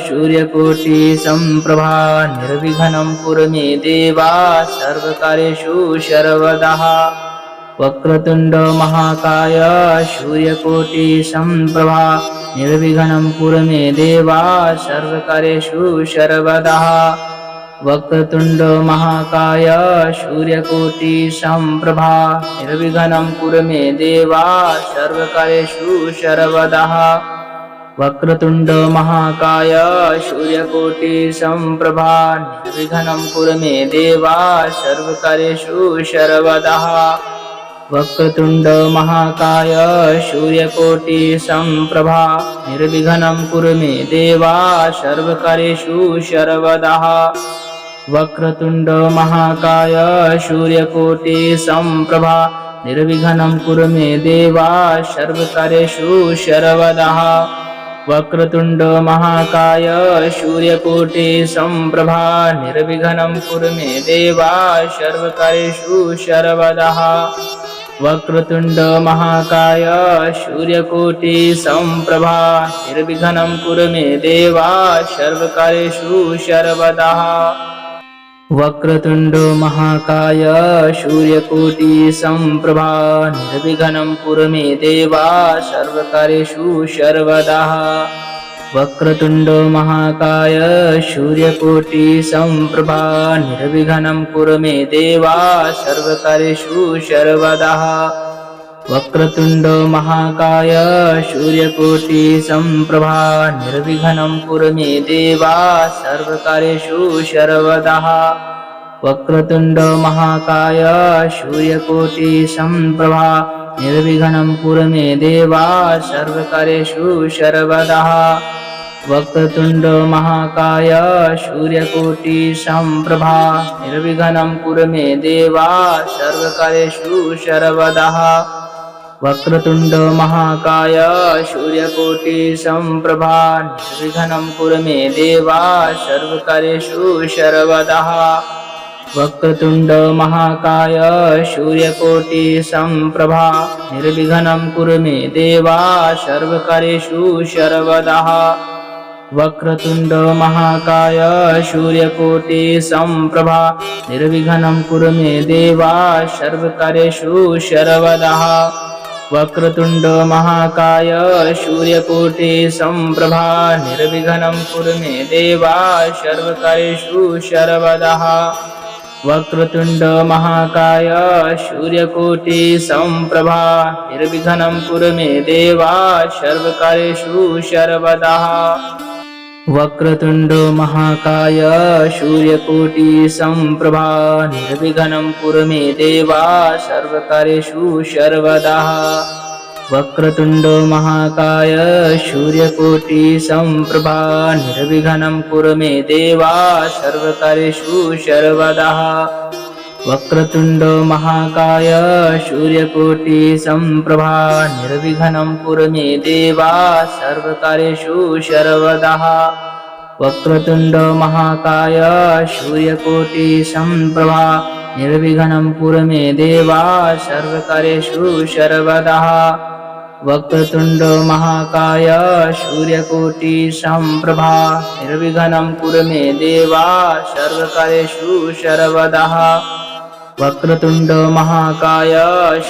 सूर्यकोटि समप्रभा निर्विघ्नं कुरु मे देवा सर्वकार्येषु सर्वदा वक्रतुण्ड महाकाय सूर्यकोटि समप्रभा निर्विघ्नं कुरु मे देवा सर्वकार्येषु सर्वदा वक्रतुण्ड महाकाय सूर्यकोटि समप्रभा निर्विघ्नं कुरु मे देवा सर्वकार्येषु सर्वदा वक्रतुण्ड महाकाय सूर्यकोटि समप्रभा निर्विघ्नं कुरु मे देवा सर्वकार्येषु सर्वदा वक्रतुण्ड महाकाय सूर्यकोटि समप्रभा निर्विघ्नं कुरु मे देवा सर्वकार्येषु सर्वदा वक्रतुण्ड महाकाय सूर्यकोटि समप्रभा निर्विघ्नं कुरु मे देवा सर्वकार्येषु सर्वदा वक्रतुण्ड महाकाय सूर्यकोटि समप्रभा निर्विघ्नं कुरु मे देवा सर्वकार्येषु सर्वदा वक्रतुण्ड महाकाय सूर्यकोटि समप्रभा निर्विघ्नं कुरु मे देवा सर्वकार्येषु सर्वदा वक्रतुण्ड महाकाय सूर्यकोटि समप्रभा निर्विघ्नं कुरु मे देवा सर्वकार्येषु सर्वदा वक्रतुण्ड महाकाय सूर्यकोटि समप्रभा निर्विघ्नं कुरु मे देवा सर्वकार्येषु सर्वदा वक्रतुण्ड महाकाय सूर्यकोटि समप्रभा निर्विघ्नं कुरु मे देवा सर्वकार्येषु सर्वदा वक्रतुण्ड महाकाय सूर्यकोटि समप्रभा निर्विघ्नं कुरु मे देवा सर्वकार्येषु सर्वदा वक्रतुण्ड महाकाय सूर्यकोटि समप्रभा निर्विघ्नं कुरु मे देवा सर्वकार्येषु सर्वदा वक्रतुण्ड महाकाय सूर्यकोटि समप्रभा निर्विघ्नं कुरु मे देवा सर्वकार्येषु सर्वदा वक्रतुण्ड महाकाय सूर्यकोटि समप्रभा निर्विघ्नं कुरु मे देवा सर्वकार्येषु सर्वदा वक्रतुण्ड महाकाय सूर्यकोटि समप्रभा निर्विघ्नं कुरु मे देवा सर्वकार्येषु सर्वदा वक्रतुण्ड महाकाय सूर्यकोटि समप्रभा निर्विघ्नं कुरु मे देवा सर्वकार्येषु सर्वदा वक्रतुण्ड महाकाय सूर्यकोटि समप्रभा निर्विघ्नं कुरु मे देवा सर्वकार्येषु सर्वदा वक्रतुण्ड महाकाय सूर्यकोटि समप्रभा निर्विघ्नं कुरु मे देवा सर्वकार्येषु सर्वदा वक्रतुण्ड महाकाय सूर्यकोटि समप्रभा निर्विघ्नं कुरु मे देवा सर्वकार्येषु सर्वदा वक्रतुण्ड महाकाय सूर्यकोटि समप्रभा निर्विघ्नं कुरु मे देवा सर्वकार्येषु सर्वदा वक्रतुण्ड महाकाय सूर्यकोटि समप्रभा निर्विघ्नं कुरु मे देवा सर्वकार्येषु सर्वदा वक्रतुण्ड महाकाय सूर्यकोटि समप्रभा निर्विघ्नं कुरु मे देवा सर्वकार्येषु सर्वदा वक्रतुण्ड महाकाय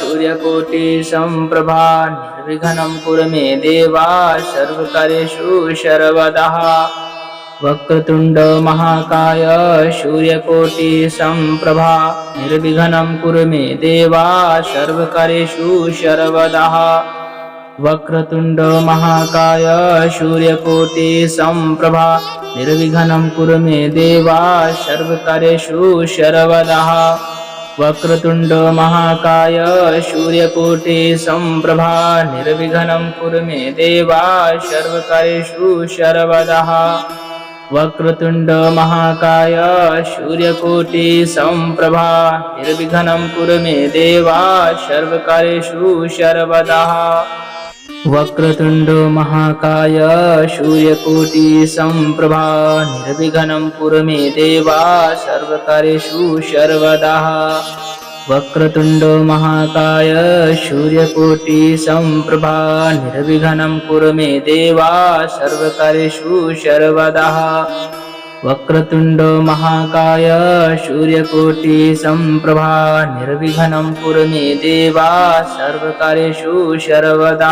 सूर्यकोटि समप्रभा निर्विघ्नं कुरु मे देवा सर्वकार्येषु सर्वदा वक्रतुण्ड महाकाय सूर्यकोटि समप्रभा निर्विघ्नं कुरु मे देवा सर्वकार्येषु सर्वदा वक्रतुण्ड महाकाय सूर्यकोटि समप्रभा निर्विघ्नं कुरु मे देवा सर्वकार्येषु सर्वदा वक्रतुण्ड महाकाय सूर्यकोटि समप्रभा निर्विघ्नं कुरु मे देवा सर्वकार्येषु सर्वदा वक्रतुण्ड महाकाय सूर्यकोटि समप्रभा निर्विघ्नं कुरु मे देवा सर्वकार्येषु सर्वदा वक्रतुण्ड महाकाय सूर्यकोटि समप्रभा निर्विघ्नं कुरु मे देवा सर्वकार्येषु सर्वदा वक्रतुण्ड महाकाय सूर्यकोटि समप्रभा निर्विघ्नं कुरु मे देवा सर्वकार्येषु सर्वदा वक्रतुण्ड महाकाय सूर्यकोटि समप्रभा निर्विघ्नं कुरु मे देवा सर्वकार्येषु सर्वदा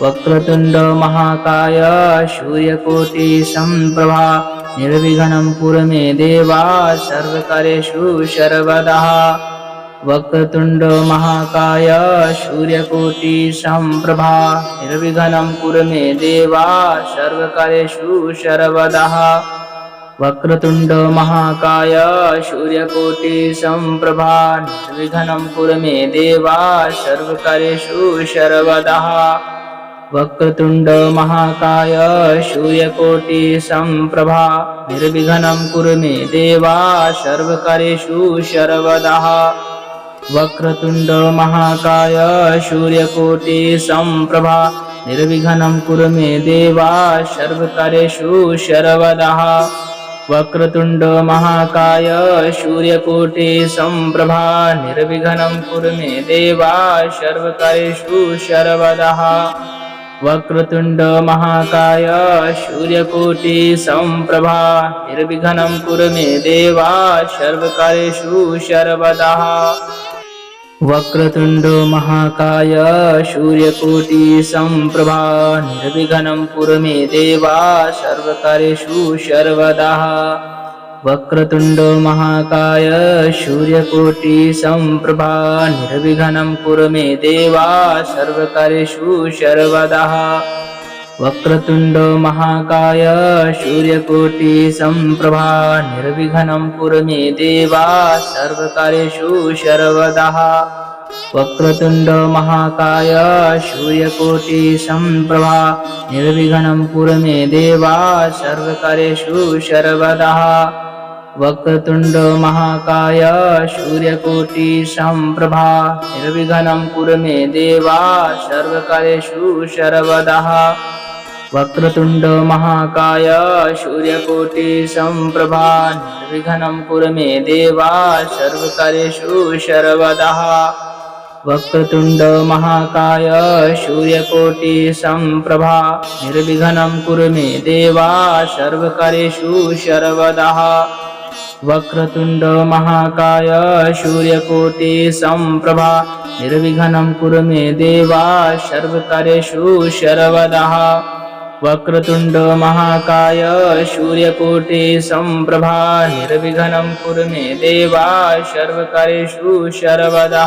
वक्रतुण्ड महाकाय सूर्यकोटि समप्रभा निर्विघ्नं कुरु मे देवा सर्वकार्येषु सर्वदा वक्रतुण्ड महाकाय सूर्यकोटि समप्रभा निर्विघ्नं कुरु मे देवा सर्वकार्येषु सर्वदा वक्रतुण्ड महाकाय सूर्यकोटि समप्रभा निर्विघ्नं कुरु मे देवा सर्वकार्येषु सर्वदा वक्रतुण्ड महाकाय सूर्यकोटि समप्रभा निर्विघ्नं कुरु मे देवा सर्वकार्येषु सर्वदा वक्रतुण्ड महाकाय सूर्यकोटि समप्रभा निर्विघ्नं कुरु मे देवा सर्वकार्येषु सर्वदा वक्रतुण्ड महाकाय सूर्यकोटि समप्रभा निर्विघ्नं कुरु मे देवा सर्वकार्येषु सर्वदा वक्रतुण्ड महाकाय सूर्यकोटि समप्रभा निर्विघ्नं कुरु मे देवा सर्वकार्येषु सर्वदा वक्रतुण्ड महाकाय सूर्यकोटि समप्रभा निर्विघ्नं कुरु मे देवा सर्वकार्येषु सर्वदा वक्रतुण्ड महाकाय सूर्यकोटि समप्रभा निर्विघ्नं कुरु मे देवा सर्वकार्येषु सर्वदा वक्रतुण्ड महाकाय सूर्यकोटि समप्रभा निर्विघ्नं कुरु मे देवा सर्वकार्येषु सर्वदा वक्रतुण्ड महाकाय सूर्यकोटि समप्रभा निर्विघ्नं कुरु मे देवा सर्वकार्येषु सर्वदा वक्रतुण्ड महाकाय सूर्यकोटि समप्रभा निर्विघ्नं कुरु मे देवा सर्वकार्येषु सर्वदा वक्रतुण्ड महाकाय सूर्यकोटि समप्रभा निर्विघ्नं कुरु मे देवा सर्वकार्येषु सर्वदा वक्रतुण्ड महाकाय सूर्यकोटि समप्रभा निर्विघ्नं कुरु मे देवा सर्वकार्येषु सर्वदा वक्रतुण्ड महाकाय सूर्यकोटि समप्रभा निर्विघ्नं कुरु मे देवा सर्वकार्येषु सर्वदा वक्रतुण्ड महाकाय सूर्यकोटि समप्रभा निर्विघ्नं कुरु मे देवा सर्वकार्येषु सर्वदा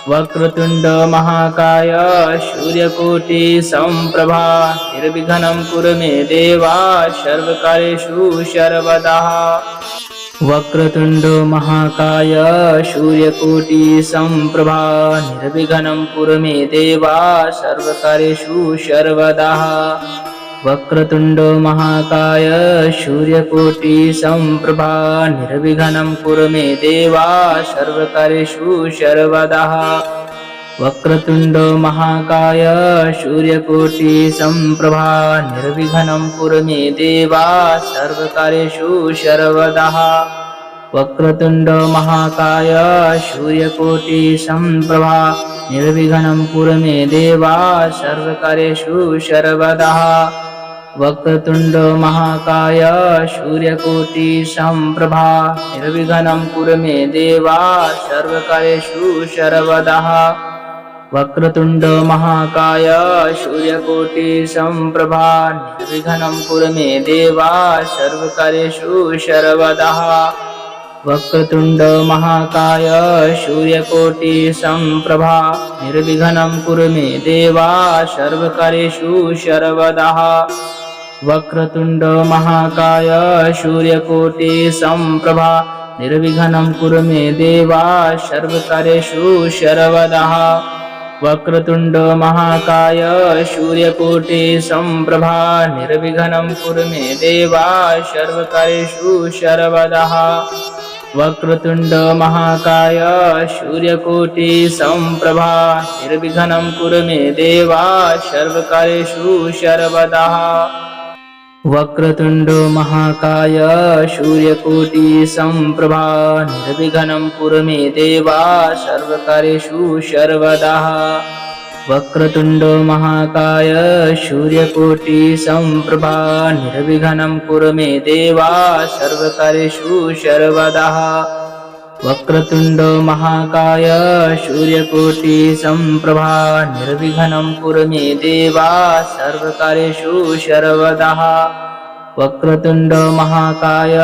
वक्रतुण्ड महाकाय सूर्यकोटि समप्रभा निर्विघ्नं कुरु मे देवा सर्वकार्येषु सर्वदा वक्रतुण्ड महाकाय सूर्यकोटि समप्रभा निर्विघ्नं कुरु मे देवा सर्वकार्येषु सर्वदा वक्रतुण्ड महाकाय सूर्यकोटि समप्रभा निर्विघ्नं कुरु मे देवा सर्वकार्येषु सर्वदा वक्रतुण्ड महाकाय सूर्यकोटि समप्रभा निर्विघ्नं कुरु मे देवा सर्वकार्येषु सर्वदा वक्रतुण्ड महाकाय सूर्यकोटि समप्रभा निर्विघ्नं कुरु मे देवा सर्वकार्येषु सर्वदा वक्रतुण्ड महाकाय सूर्यकोटि समप्रभा निर्विघ्नं कुरु मे देवा सर्वकार्येषु सर्वदा वक्रतुण्ड महाकाय सूर्यकोटि समप्रभा निर्विघ्नं कुरु मे देवा सर्वकार्येषु सर्वदा वक्रतुण्ड महाकाय सूर्यकोटि समप्रभा निर्विघ्नं कुरु मे देवा सर्वकार्येषु सर्वदा वक्रतुण्ड महाकाय सूर्यकोटि समप्रभा निर्विघ्नं कुरु मे देवा सर्वकार्येषु सर्वदा वक्रतुण्ड महाकाय सूर्यकोटि समप्रभा निर्विघ्नं कुरु मे देवा सर्वकार्येषु सर्वदा वक्रतुण्ड महाकाय सूर्यकोटि समप्रभा निर्विघ्नं कुरु मे देवा सर्वकार्येषु सर्वदा वक्रतुण्ड महाकाय सूर्यकोटि समप्रभा निर्विघ्नं कुरु मे देवा सर्वकार्येषु सर्वदा वक्रतुण्ड महाकाय सूर्यकोटि समप्रभा निर्विघ्नं कुरु मे देवा सर्वकार्येषु सर्वदा वक्रतुण्ड महाकाय सूर्यकोटि समप्रभा निर्विघ्नं कुरु मे देवा सर्वकार्येषु सर्वदा वक्रतुंड महाकाय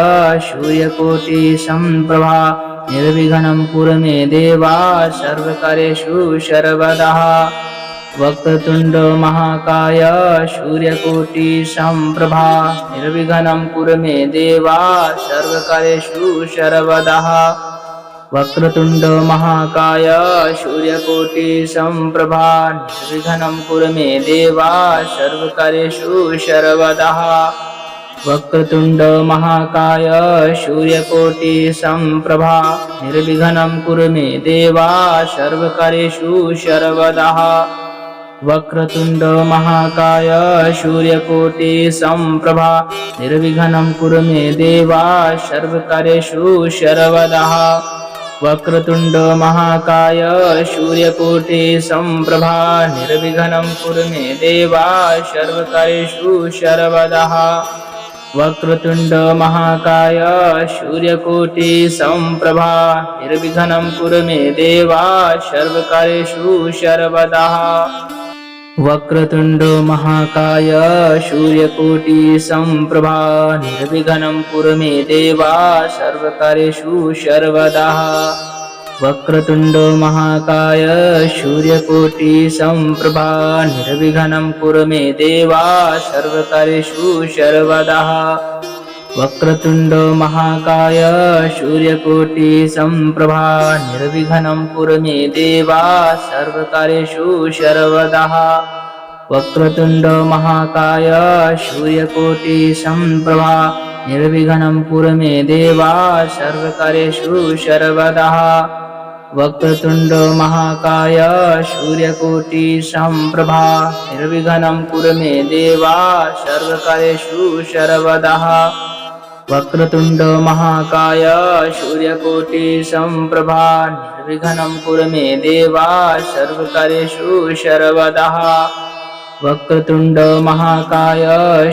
सूर्यकोटि संप्रभा निर्विघ्नं कुरु मे देवा सर्वकार्येषु सर्वदा वक्रतुंड महाकाय सूर्यकोटि संप्रभा निर्विघ्नं कुरु मे देवा सर्वकार्येषु सर्वदा वक्रतुंड महाकाय सूर्यकोटि संप्रभा निर्विघ्नं कुरु मे देवा सर्वकार्येषु सर्वदा वक्रतुंड महाकाय सूर्यकोटि संप्रभा निर्विघ्नं कुरु मे देवा सर्वकार्येषु सर्वदा वक्रतुंड महाकाय सूर्यकोटि संप्रभा निर्विघ्नं कुरु मे देवा सर्वकार्येषु सर्वदा वक्रतुंड महाकाय सूर्यकोटि संप्रभा निर्विघ्नं कुरु मे देवा सर्वकार्येषु सर्वदा वक्रतुंड महाकाय सूर्यकोटि संप्रभा निर्विघ्नं कुरु मे देवा सर्वकार्येषु सर्वदा वक्रतुंड महाकाय सूर्यकोटि संप्रभा निर्विघ्नं कुरु मे देवा सर्वकार्येषु सर्वदा वक्रतुंड महाकाय सूर्यकोटि संप्रभा निर्विघ्नं कुरु मे देवा सर्वकार्येषु सर्वदा वक्रतुंड महाकाय सूर्यकोटि संप्रभा निर्विघ्नं कुरु मे देवा सर्वकार्येषु सर्वदा वक्रतुंड महाकाय सूर्यकोटि संप्रभा निर्विघ्नं कुरु मे देवा सर्वकार्येषु सर्वदा वक्रतुंड महाकाय सूर्यकोटि संप्रभा निर्विघ्नं कुरु मे देवा सर्वकार्येषु सर्वदा वक्रतुंड महाकाय सूर्यकोटि संप्रभा निर्विघ्नं कुरु मे देवा सर्वकार्येषु सर्वदा वक्रतुंड महाकाय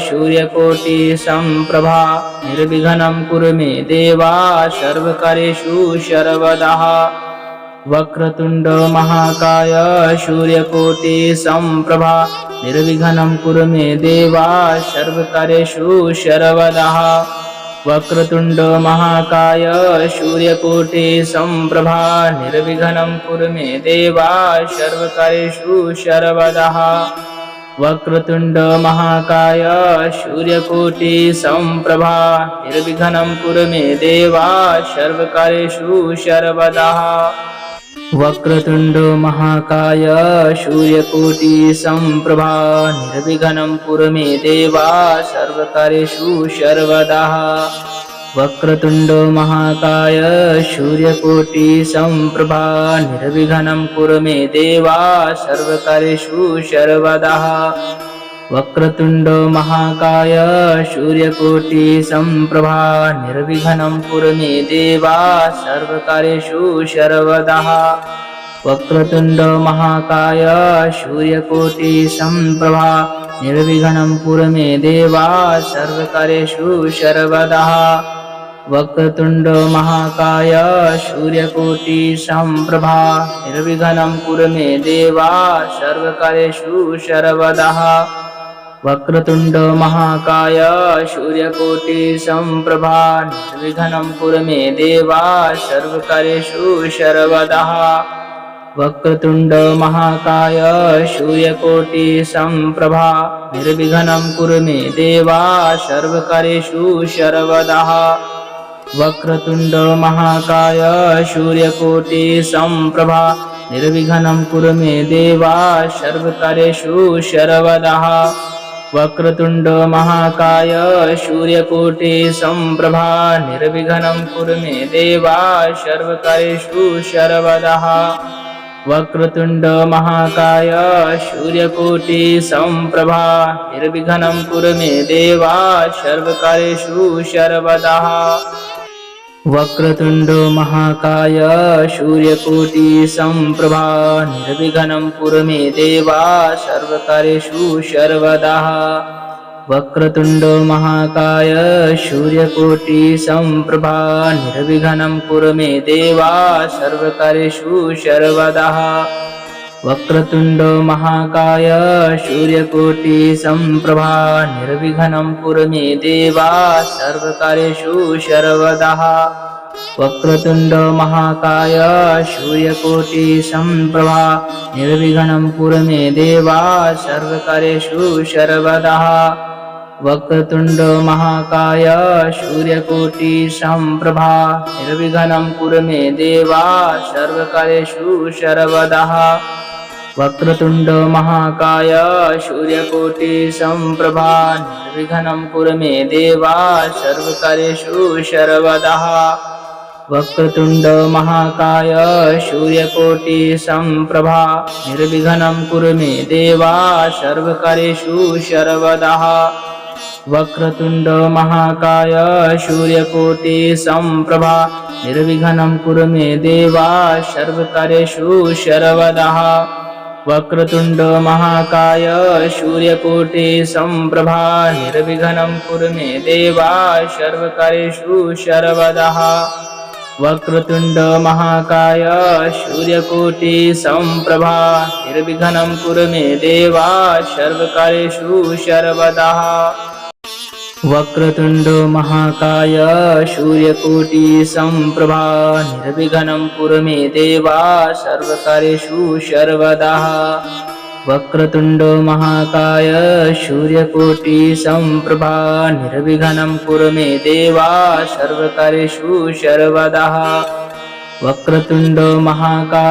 सूर्यकोटि संप्रभा निर्विघ्नं कुरु मे देवा सर्वकार्येषु सर्वदा वक्रतुंड महाकाय सूर्यकोटि संप्रभा निर्विघ्नं कुरु मे देवा सर्वकार्येषु सर्वदा वक्रतुंड महाकाय सूर्यकोटि संप्रभा निर्विघ्नं कुरु मे देवा सर्वकार्येषु सर्वदा वक्रतुंड महाकाय सूर्यकोटि संप्रभा निर्विघ्नं कुरु मे देवा सर्वकार्येषु सर्वदा वक्रतुंड महाकाय सूर्यकोटि संप्रभा निर्विघ्नं कुरु मे देवा सर्वकार्येषु सर्वदा वक्रतुंड महाकाय सूर्यकोटि संप्रभा निर्विघ्नं कुरु मे देवा सर्वकार्येषु सर्वदा वक्रतुंड महाकाय सूर्यकोटि संप्रभा निर्विघ्नं कुरु मे देवा सर्वकार्येषु सर्वदा वक्रतुंड महाकाय सूर्यकोटि संप्रभा निर्विघ्नं कुरु मे देवा सर्वकार्येषु सर्वदा वक्रतुंड महाकाय सूर्यकोटि संप्रभा निर्विघ्नं कुरु मे देवा सर्वकार्येषु सर्वदा वक्रतुंड महाकाय सूर्यकोटि संप्रभा निर्विघ्नं कुरु मे देवा सर्वकार्येषु सर्वदा वक्रतुंड महाकाय सूर्यकोटि संप्रभा निर्विघ्नं कुरु मे देवा सर्वकार्येषु सर्वदा वक्रतुंड महाकाय सूर्यकोटि संप्रभा निर्विघ्नं कुरु मे देवा सर्वकार्येषु सर्वदा वक्रतुंड महाकाय सूर्यकोटि संप्रभा निर्विघ्नं कुरु मे देवा सर्वकार्येषु सर्वदा वक्रतुंड महाकाय सूर्यकोटि संप्रभा निर्विघ्नं कुरु मे देवा सर्वकार्येषु सर्वदा वक्रतुंड महाकाय सूर्यकोटि संप्रभा निर्विघ्नं कुरु मे देवा सर्वकार्येषु सर्वदा वक्रतुंड महाकाय सूर्यकोटि संप्रभा निर्विघ्नं कुरु मे देवा सर्वकार्येषु सर्वदा वक्रतुंड महाकाय सूर्यकोटि संप्रभा निर्विघ्नं कुरु मे देवा सर्वकार्येषु सर्वदा वक्रतुंड महाकाय सूर्यकोटि संप्रभा निर्विघ्नं कुरु मे देवा सर्वकार्येषु सर्वदा वक्रतुंड महाकाय सूर्यकोटि संप्रभा निर्विघ्नं कुरु मे देवा सर्वकार्येषु सर्वदा वक्रतुंड महाकाय सूर्यकोटि संप्रभा निर्विघ्नं कुरु मे देवा सर्वकार्येषु सर्वदा वक्रतुंड महाकाय सूर्यकोटि संप्रभा निर्विघ्नं कुरु मे देवा सर्वकार्येषु सर्वदा वक्रतुंड महाकाय सूर्यकोटि संप्रभा निर्विघ्नं कुरु मे देवा सर्वकार्येषु सर्वदा वक्रतुंड महाकाय सूर्यकोटि संप्रभा निर्विघ्नं कुरु मे देवा सर्वकार्येषु सर्वदा वक्रतुंड महाकाय सूर्यकोटि संप्रभा निर्विघ्नं कुरु मे देवा सर्वकार्येषु सर्वदा वक्रतुंड महाकाय सूर्यकोटि संप्रभा निर्विघ्नं कुरु मे देवा सर्वकार्येषु सर्वदा वक्रतुंड महाकाय सूर्यकोटि संप्रभा निर्विघ्नं कुरु मे देवा सर्वकार्येषु सर्वदा वक्रतुंड महाकाय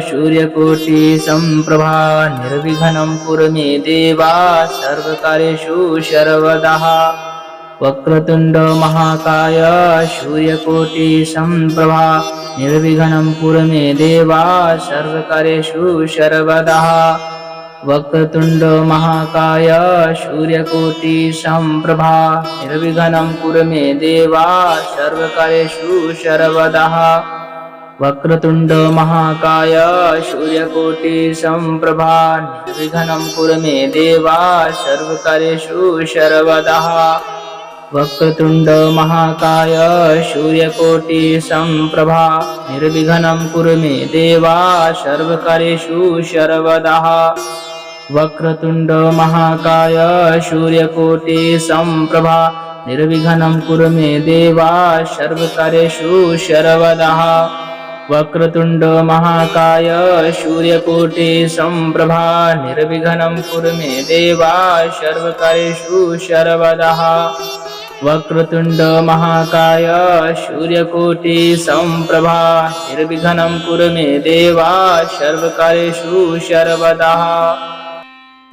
सूर्यकोटि संप्रभा निर्विघ्नं कुरु मे देवा सर्वकार्येषु सर्वदा वक्रतुंड महाकाय सूर्यकोटि संप्रभा निर्विघ्नं कुरु मे देवा सर्वकार्येषु सर्वदा वक्रतुंड महाकाय सूर्यकोटि संप्रभा निर्विघ्नं कुरु मे देवा सर्वकार्येषु सर्वदा वक्रतुंड महाकाय सूर्यकोटि संप्रभा निर्विघ्नं कुरु मे देवा सर्वकार्येषु सर्वदा वक्रतुंड महाकाय सूर्यकोटि संप्रभा निर्विघ्नं कुरु मे देवा सर्वकार्येषु सर्वदा वक्रतुंड महाकाय सूर्यकोटि संप्रभा निर्विघ्नं कुरु मे देवा सर्वकार्येषु सर्वदा वक्रतुंड महाकाय सूर्यकोटि संप्रभा निर्विघ्नं कुरु मे देवा सर्वकार्येषु सर्वदा वक्रतुंड महाकाय सूर्यकोटि संप्रभा निर्विघ्नं कुरु मे देवा सर्वकार्येषु सर्वदा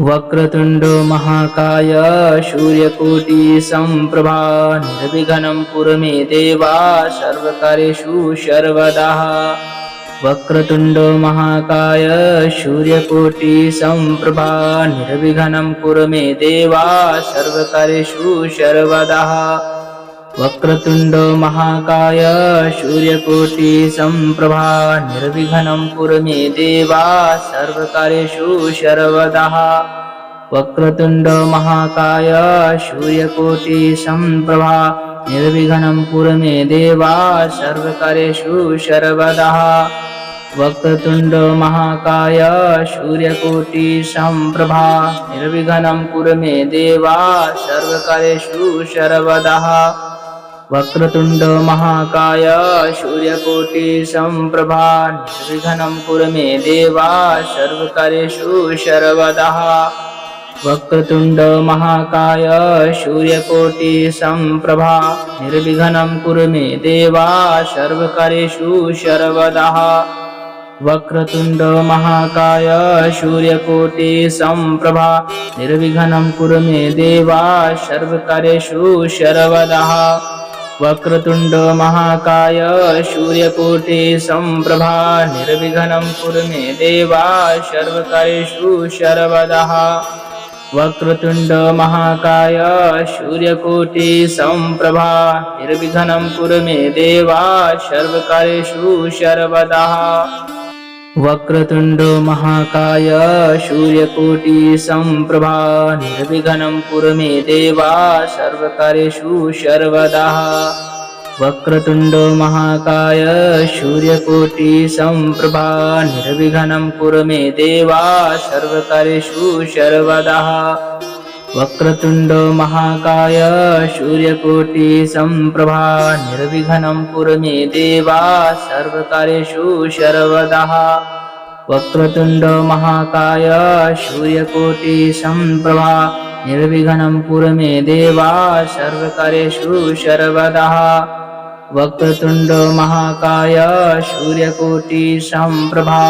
वक्रतुंड महाकाय सूर्यकोटि संप्रभा निर्विघ्नं कुरु मे देवा सर्वकार्येषु सर्वदा वक्रतुंड महाकाय सूर्यकोटि संप्रभा निर्विघ्नं कुरु मे देवा सर्वकार्येषु सर्वदा वक्रतुंड महाकाय सूर्यकोटि संप्रभा निर्विघ्नं कुरु मे देवा सर्वकार्येषु सर्वदा वक्रतुंड महाकाय सूर्यकोटि संप्रभा निर्विघ्नं कुरु मे देवा सर्वकार्येषु सर्वदा वक्रतुंड महाकाय सूर्यकोटि संप्रभा निर्विघ्नं कुरु मे देवा सर्वकार्येषु सर्वदा वक्रतुंड महाकाय सूर्यकोटि संप्रभा निर्विघ्नं कुरु मे देवा सर्वकार्येषु सर्वदा वक्रतुंड महाकाय सूर्यकोटि संप्रभा निर्विघ्नं कुरु मे देवा सर्वकार्येषु सर्वदा वक्रतुंड महाकाय सूर्यकोटि संप्रभा निर्विघ्नं कुरु मे देवा सर्वकार्येषु सर्वदा वक्रतुंड महाकाय सूर्यकोटि संप्रभा निर्विघ्नं कुरु मे देवा सर्वकार्येषु सर्वदा वक्रतुंड महाकाय सूर्यकोटि संप्रभा निर्विघ्नं कुरु मे देवा सर्वकार्येषु सर्वदा वक्रतुंड महाकाय सूर्यकोटि संप्रभा निर्विघ्नं कुरु मे देवा सर्वकार्येषु सर्वदा वक्रतुण्डो महाकाय सूर्यकोटि सम्प्रभा निर्विघ्नं कुरु मे देवा सर्वकार्येषु सर्वदा। वक्रतुण्डो महाकाय सूर्यकोटि सम्प्रभा निर्विघ्नं कुरु मे देवा सर्वकार्येषु सर्वदा। वक्रतुण्डो महाकाय सूर्यकोटि सम्प्रभा निर्विघ्नं कुरु मे देवा सर्वकार्येषु सर्वदा। वक्रतुण्डो महाकाय सूर्यकोटि सम्प्रभा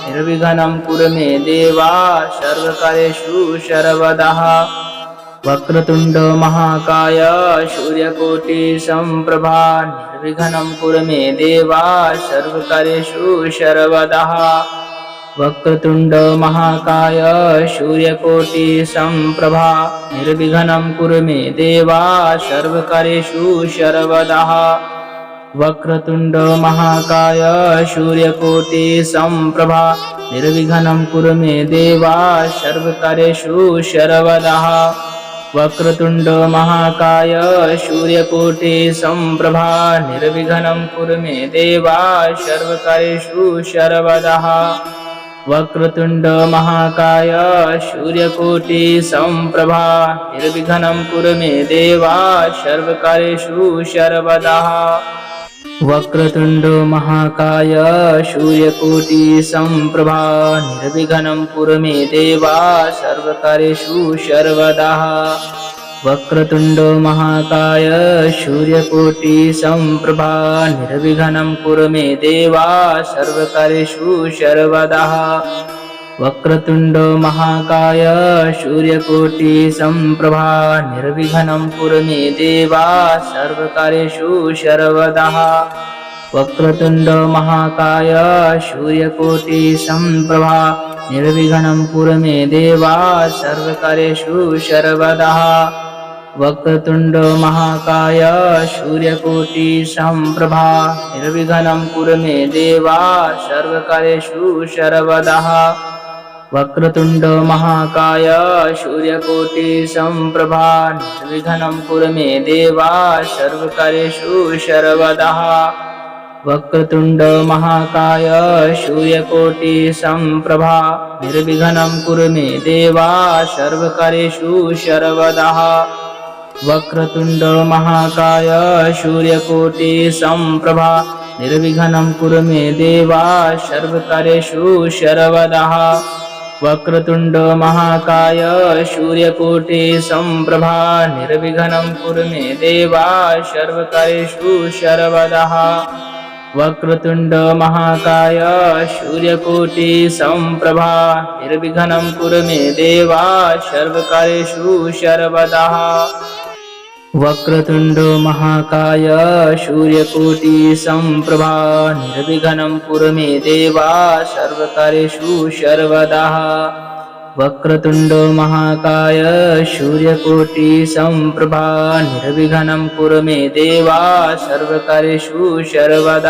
निर्विघ्नं कुरु मे देवा सर्वकार्येषु सर्वदा। वक्रतुण्डो महाकाय सूर्यकोटि सम्प्रभा निर्विघ्नं कुरु मे देवा सर्वकार्येषु सर्वदा। वक्रतुण्डो महाकाय सूर्यकोटि सम्प्रभा निर्विघ्नं कुरु मे देवा सर्वकार्येषु सर्वदा। वक्रतुण्डो महाकाय सूर्यकोटि सम्प्रभा निर्विघ्नं कुरु मे देवा सर्वकार्येषु सर्वदा। वक्रतुण्डो महाकाय सूर्यकोटि सम्प्रभा निर्विघ्नं कुरु मे देवा सर्वकार्येषु सर्वदा। वक्रतुण्डो महाकाय सूर्यकोटि सम्प्रभा निर्विघ्नं कुरु मे देवा सर्वकार्येषु सर्वदा। वक्रतुण्डो महाकाय सूर्यकोटि सम्प्रभा निर्विघ्नं कुरु मे देवा सर्वकार्येषु सर्वदा। वक्रतुण्डो महाकाय सूर्यकोटि सम्प्रभा निर्विघ्नं कुरु मे देवा सर्वकार्येषु सर्वदा। वक्रतुण्डो महाकाय सूर्यकोटि सम्प्रभा निर्विघ्नं कुरु मे देवा सर्वकार्येषु सर्वदा। वक्रतुण्डो महाकाय सूर्यकोटि सम्प्रभा निर्विघ्नं कुरु मे देवा सर्वकार्येषु सर्वदा। वक्रतुण्डो महाकाय सूर्यकोटि सम्प्रभा निर्विघ्नं कुरु मे देवा सर्वकार्येषु सर्वदा। वक्रतुण्डो महाकाय सूर्यकोटि सम्प्रभा निर्विघ्नं कुरु मे देवा सर्वकार्येषु सर्वदा। वक्रतुण्डो महाकाय सूर्यकोटि सम्प्रभा निर्विघ्नं कुरु मे देवा सर्वकार्येषु सर्वदा। वक्रतुण्डो महाकाय सूर्यकोटि सम्प्रभा निर्विघ्नं कुरु मे देवा सर्वकार्येषु सर्वदा। वक्रतुण्डो महाकाय सूर्यकोटि सम्प्रभा निर्विघ्नं कुरु मे देवा सर्वकार्येषु सर्वदा। वक्रतुण्डो महाकाय सूर्यकोटि सम्प्रभा निर्विघ्नं कुरु मे देवा सर्वकार्येषु सर्वदा। वक्रतुण्डो महाकाय सूर्यकोटि सम्प्रभा निर्विघ्नं कुरु मे देवा सर्वकार्येषु सर्वदा। वक्रतुण्डो महाकाय सूर्यकोटि सम्प्रभा निर्विघ्नं कुरु मे देवा सर्वकार्येषु सर्वदा।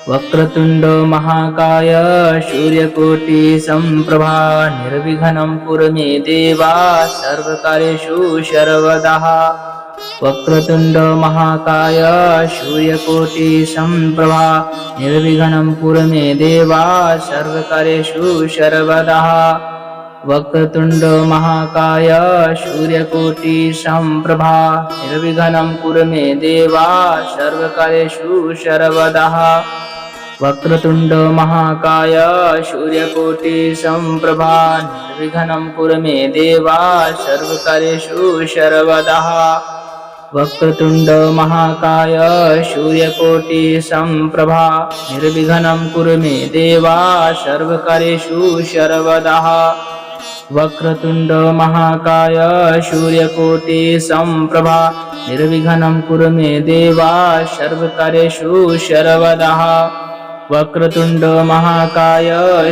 वक्रतुण्डो महाकाय सूर्यकोटि सम्प्रभा निर्विघ्नं कुरु मे देवा सर्वकार्येषु सर्वदा। वक्रतुण्डो महाकाय सूर्यकोटि सम्प्रभा निर्विघ्नं कुरु मे देवा सर्वकार्येषु सर्वदा। वक्रतुण्डो महाकाय सूर्यकोटि सम्प्रभा निर्विघ्नं कुरु मे देवा सर्वकार्येषु सर्वदा। वक्रतुण्डो महाकाय सूर्यकोटि सम्प्रभा निर्विघ्नं कुरु मे देवा सर्वकार्येषु सर्वदा। वक्रतुण्डो महाकाय सूर्यकोटि सम्प्रभा निर्विघ्नं कुरु मे देवा सर्वकार्येषु सर्वदा। वक्रतुण्डो महाकाय सूर्यकोटि सम्प्रभा निर्विघ्नं कुरु मे देवा सर्वकार्येषु सर्वदा। वक्रतुण्डो महाकाय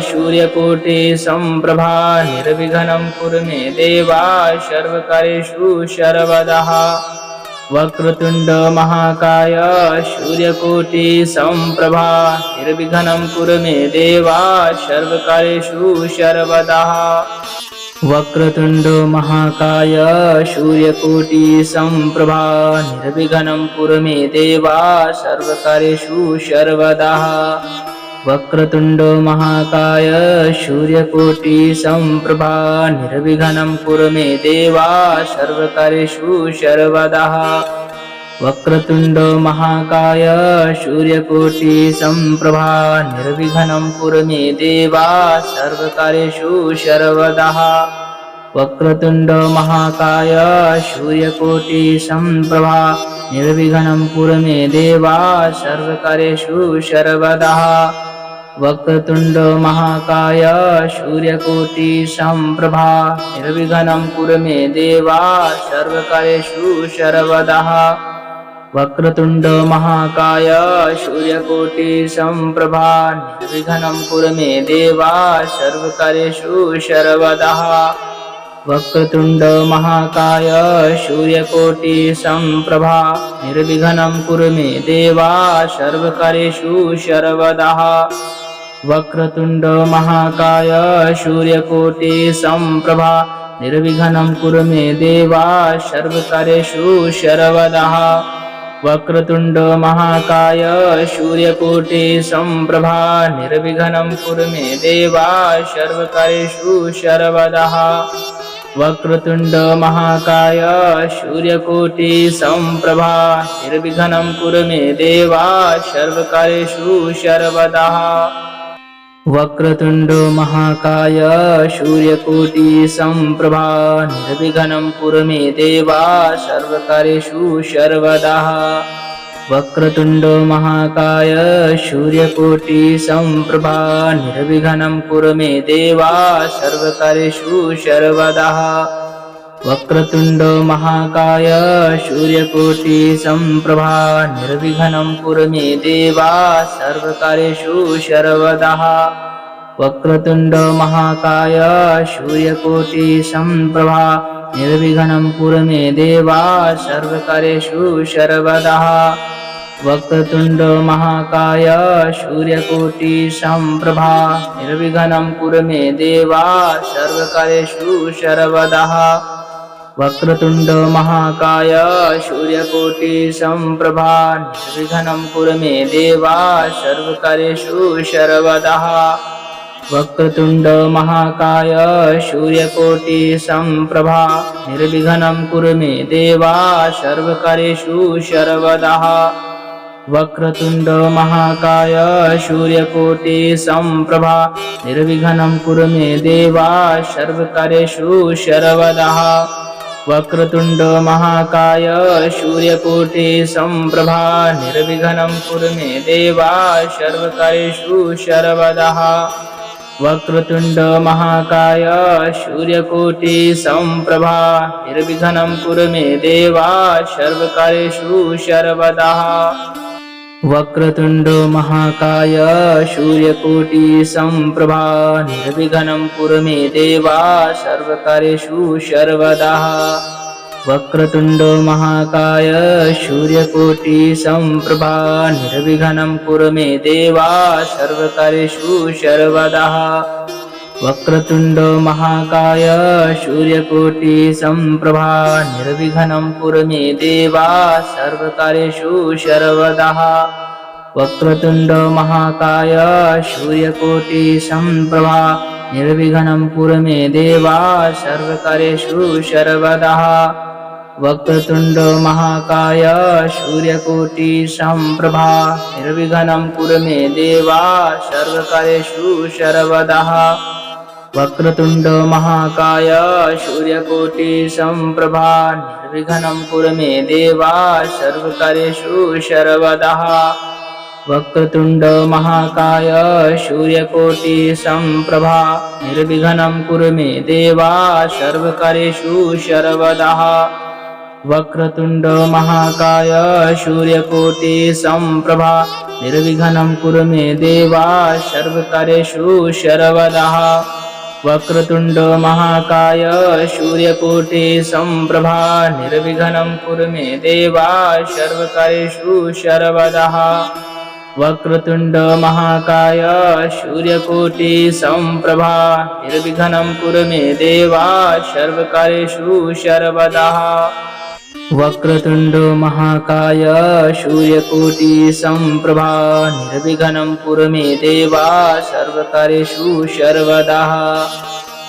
सूर्यकोटि सम्प्रभा निर्विघ्नं कुरु मे देवा सर्वकार्येषु सर्वदा। वक्रतुण्डो महाकाय सूर्यकोटि सम्प्रभा निर्विघ्नं कुरु मे देवा सर्वकार्येषु सर्वदा। वक्रतुंड महाकाय सूर्यकोटि संप्रभा निर्विघ्नं कुरु मे देवा सर्वकार्येषु सर्वदा। वक्रतुंड महाकाय सूर्यकोटि संप्रभा निर्विघ्नं कुरु मे देवा सर्वकार्येषु सर्वदा। वक्रतुंड महाकाय सूर्यकोटि संप्रभा निर्विघ्नं कुरु मे देवा सर्वकार्येषु सर्वदा। वक्रतुंड महाकाय सूर्यकोटि संप्रभा निर्विघ्नं कुरु मे देवा सर्वकार्येषु सर्वदा। वक्रतुंड महाकाय सूर्यकोटि संप्रभा निर्विघ्नं कुरु मे देवा सर्वकार्येषु सर्वदा। वक्रतुंड महाकाय सूर्यकोटि संप्रभा निर्विघ्नं कुरु मे देवा सर्वकार्येषु सर्वदा। वक्रतुंड महाकाय सूर्यकोटि संप्रभा निर्विघ्नं कुरु मे देवा सर्वकार्येषु सर्वदा। वक्रतुंड महाकाय सूर्यकोटि संप्रभा निर्विघ्नं कुरु मे देवा सर्वकार्येषु सर्वदा। वक्रतुंड महाकाय सूर्यकोटि संप्रभा निर्विघ्नं कुरु मे देवा सर्वकार्येषु सर्वदा। वक्रतुंड महाकाय सूर्यकोटि संप्रभा निर्विघ्नं कुरु मे देवा सर्वकार्येषु सर्वदा। वक्रतुंड महाकाय सूर्यकोटि संप्रभा निर्विघ्नं कुरु मे देवा सर्वकार्येषु सर्वदा। वक्रतुंड महाकाय सूर्यकोटि संप्रभा निर्विघ्नं कुरु मे देवा सर्वकार्येषु सर्वदा। वक्रतुंड महाकाय सूर्यकोटि संप्रभा निर्विघ्नं कुरु मे देवा सर्वकार्येषु सर्वदा। वक्रतुंड महाकाय सूर्यकोटि संप्रभा निर्विघ्नं कुरु मे देवा सर्वकार्येषु सर्वदा। वक्रतुंड महाकाय सूर्यकोटि संप्रभा निर्विघ्नं कुरु मे देवा सर्वकार्येषु सर्वदा। वक्रतुंड महाकाय सूर्यकोटि संप्रभा निर्विघ्नं कुरु मे देवा सर्वकार्येषु सर्वदा। वक्रतुंड महाकाय सूर्यकोटि संप्रभा निर्विघ्नं कुरु मे देवा सर्वकार्येषु सर्वदा। वक्रतुंड महाकाय सूर्यकोटि संप्रभा निर्विघ्नं कुरु मे देवा सर्वकार्येषु सर्वदा। वक्रतुंड महाकाय सूर्यकोटि संप्रभा निर्विघ्नं कुरु मे देवा सर्वकार्येषु सर्वदा। वक्रतुंड महाकाय सूर्यकोटि संप्रभा निर्विघ्नं कुरु मे देवा सर्वकार्येषु सर्वदा। वक्रतुंड महाकाय सूर्यकोटि संप्रभा निर्विघ्नं कुरु मे देवा सर्वकार्येषु सर्वदा। वक्रतुंड महाकाय सूर्यकोटि संप्रभा निर्विघ्नं कुरु मे देवा सर्वकार्येषु सर्वदा। वक्रतुंड महाकाय सूर्यकोटि संप्रभा निर्विघ्नं कुरु मे देवा सर्वकार्येषु सर्वदा। वक्रतुंड महाकाय सूर्यकोटि संप्रभा निर्विघ्नं कुरु मे देवा सर्वकार्येषु सर्वदा। वक्रतुंड महाकाय सूर्यकोटि संप्रभा निर्विघ्नं कुरु मे देवा सर्वकार्येषु सर्वदा। वक्रतुंड महाकाय सूर्यकोटि संप्रभा निर्विघ्नं कुरु मे देवा सर्वकार्येषु सर्वदा। वक्रतुंड महाकाय सूर्यकोटि संप्रभा निर्विघ्नं कुरु मे देवा सर्वकार्येषु सर्वदा। वक्रतुंड महाकाय सूर्यकोटि संप्रभा निर्विघ्नं कुरु मे देवा सर्वकार्येषु सर्वदा। वक्रतुंड महाकाय सूर्यकोटि संप्रभा निर्विघ्नं कुरु मे देवा सर्वकार्येषु सर्वदा। वक्रतुंड महाकाय सूर्यकोटि समप्रभा निर्विघ्नं कुरु मे देवा सर्वकार्येषु सर्वदा। वक्रतुंड महाकाय सूर्यकोटि समप्रभा निर्विघ्नं कुरु मे देवा सर्वकार्येषु सर्वदा।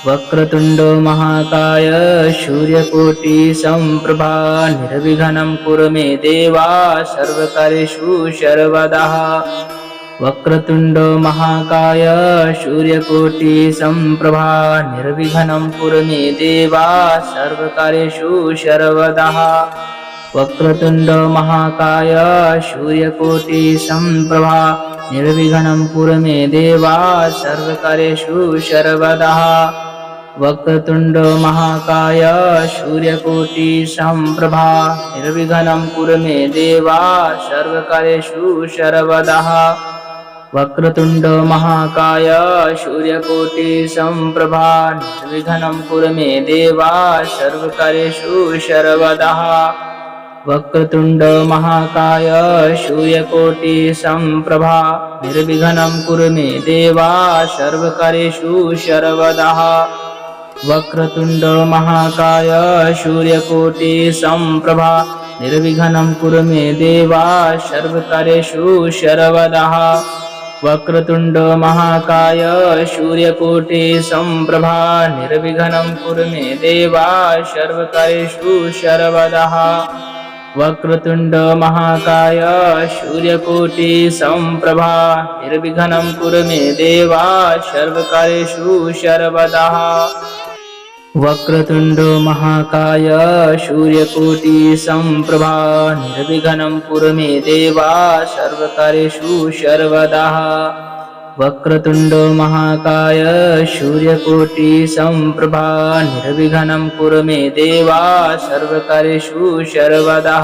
वक्रतुंड महाकाय सूर्यकोटि समप्रभा निर्विघ्नं कुरु मे देवा सर्वकार्येषु सर्वदा। वक्रतुंड महाकाय सूर्यकोटि समप्रभा निर्विघ्नं कुरु मे देवा सर्वकार्येषु सर्वदा। वक्रतुंड महाकाय सूर्यकोटि समप्रभा निर्विघ्नं कुरु मे देवा सर्वकार्येषु सर्वदा। वक्रतुंड महाकाय सूर्यकोटि समप्रभा निर्विघ्नं कुरु मे देवा सर्वकार्येषु सर्वदा। वक्रतुंड महाकाय सूर्यकोटि समप्रभा निर्विघ्नं कुरु मे देवा सर्वकार्येषु सर्वदा। वक्रतुंड महाकाय सूर्यकोटि समप्रभा निर्विघ्नं कुरु मे देवा सर्वकार्येषु सर्वदा। वक्रतुंड महाकाय सूर्यकोटि समप्रभा निर्विघ्नं कुरु मे देवा सर्वकार्येषु सर्वदा। वक्रतुंड महाकाय सूर्यकोटि समप्रभा निर्विघ्नं कुरु मे देवा सर्वकार्येषु सर्वदा। वक्रतुंड महाकाय सूर्यकोटि समप्रभा निर्विघ्नं कुरु मे देवा सर्वकार्येषु सर्वदा। वक्रतुंड महाकाय सूर्यकोटि समप्रभा निर्विघ्नं कुरु मे देवा सर्वकार्येषु सर्वदा। वक्रतुंड महाकाय सूर्यकोटि समप्रभा निर्विघ्नं कुरु मे देवा सर्वकार्येषु सर्वदा।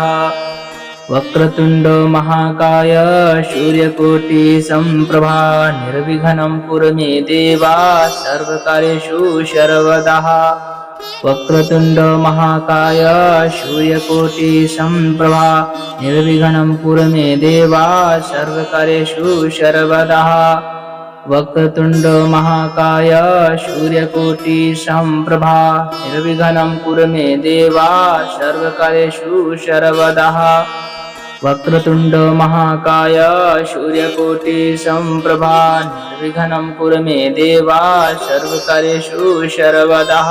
वक्रतुंड महाकाय सूर्यकोटि समप्रभा निर्विघ्नं कुरु मे देवा सर्वकार्येषु सर्वदा। वक्रतुंड महाकाय सूर्यकोटि समप्रभा निर्विघ्नं कुरु मे देवा सर्वकार्येषु सर्वदा। वक्रतुंड महाकाय सूर्यकोटि समप्रभा निर्विघ्नं कुरु मे देवा सर्वकार्येषु सर्वदा। वक्रतुंड महाकाय सूर्यकोटि समप्रभा निर्विघ्नं कुरु मे देवा सर्वकार्येषु सर्वदा।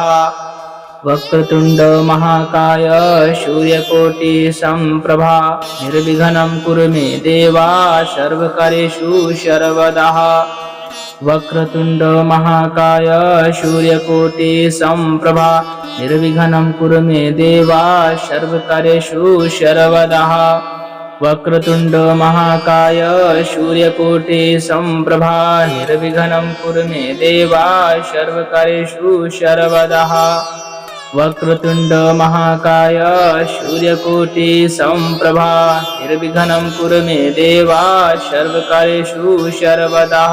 वक्रतुंड महाकाय सूर्यकोटि समप्रभा निर्विघ्नं कुरु मे देवा सर्वकार्येषु सर्वदा। वक्रतुंड महाकाय सूर्यकोटि समप्रभा निर्विघ्नं कुरु मे देवा सर्वकार्येषु सर्वदा। वक्रतुंड महाकाय सूर्यकोटि समप्रभा निर्विघ्नं कुरु मे देवा सर्वकार्येषु सर्वदा। वक्रतुंड महाकाय सूर्यकोटि समप्रभा निर्विघ्नं कुरु मे देवा सर्वकार्येषु सर्वदा।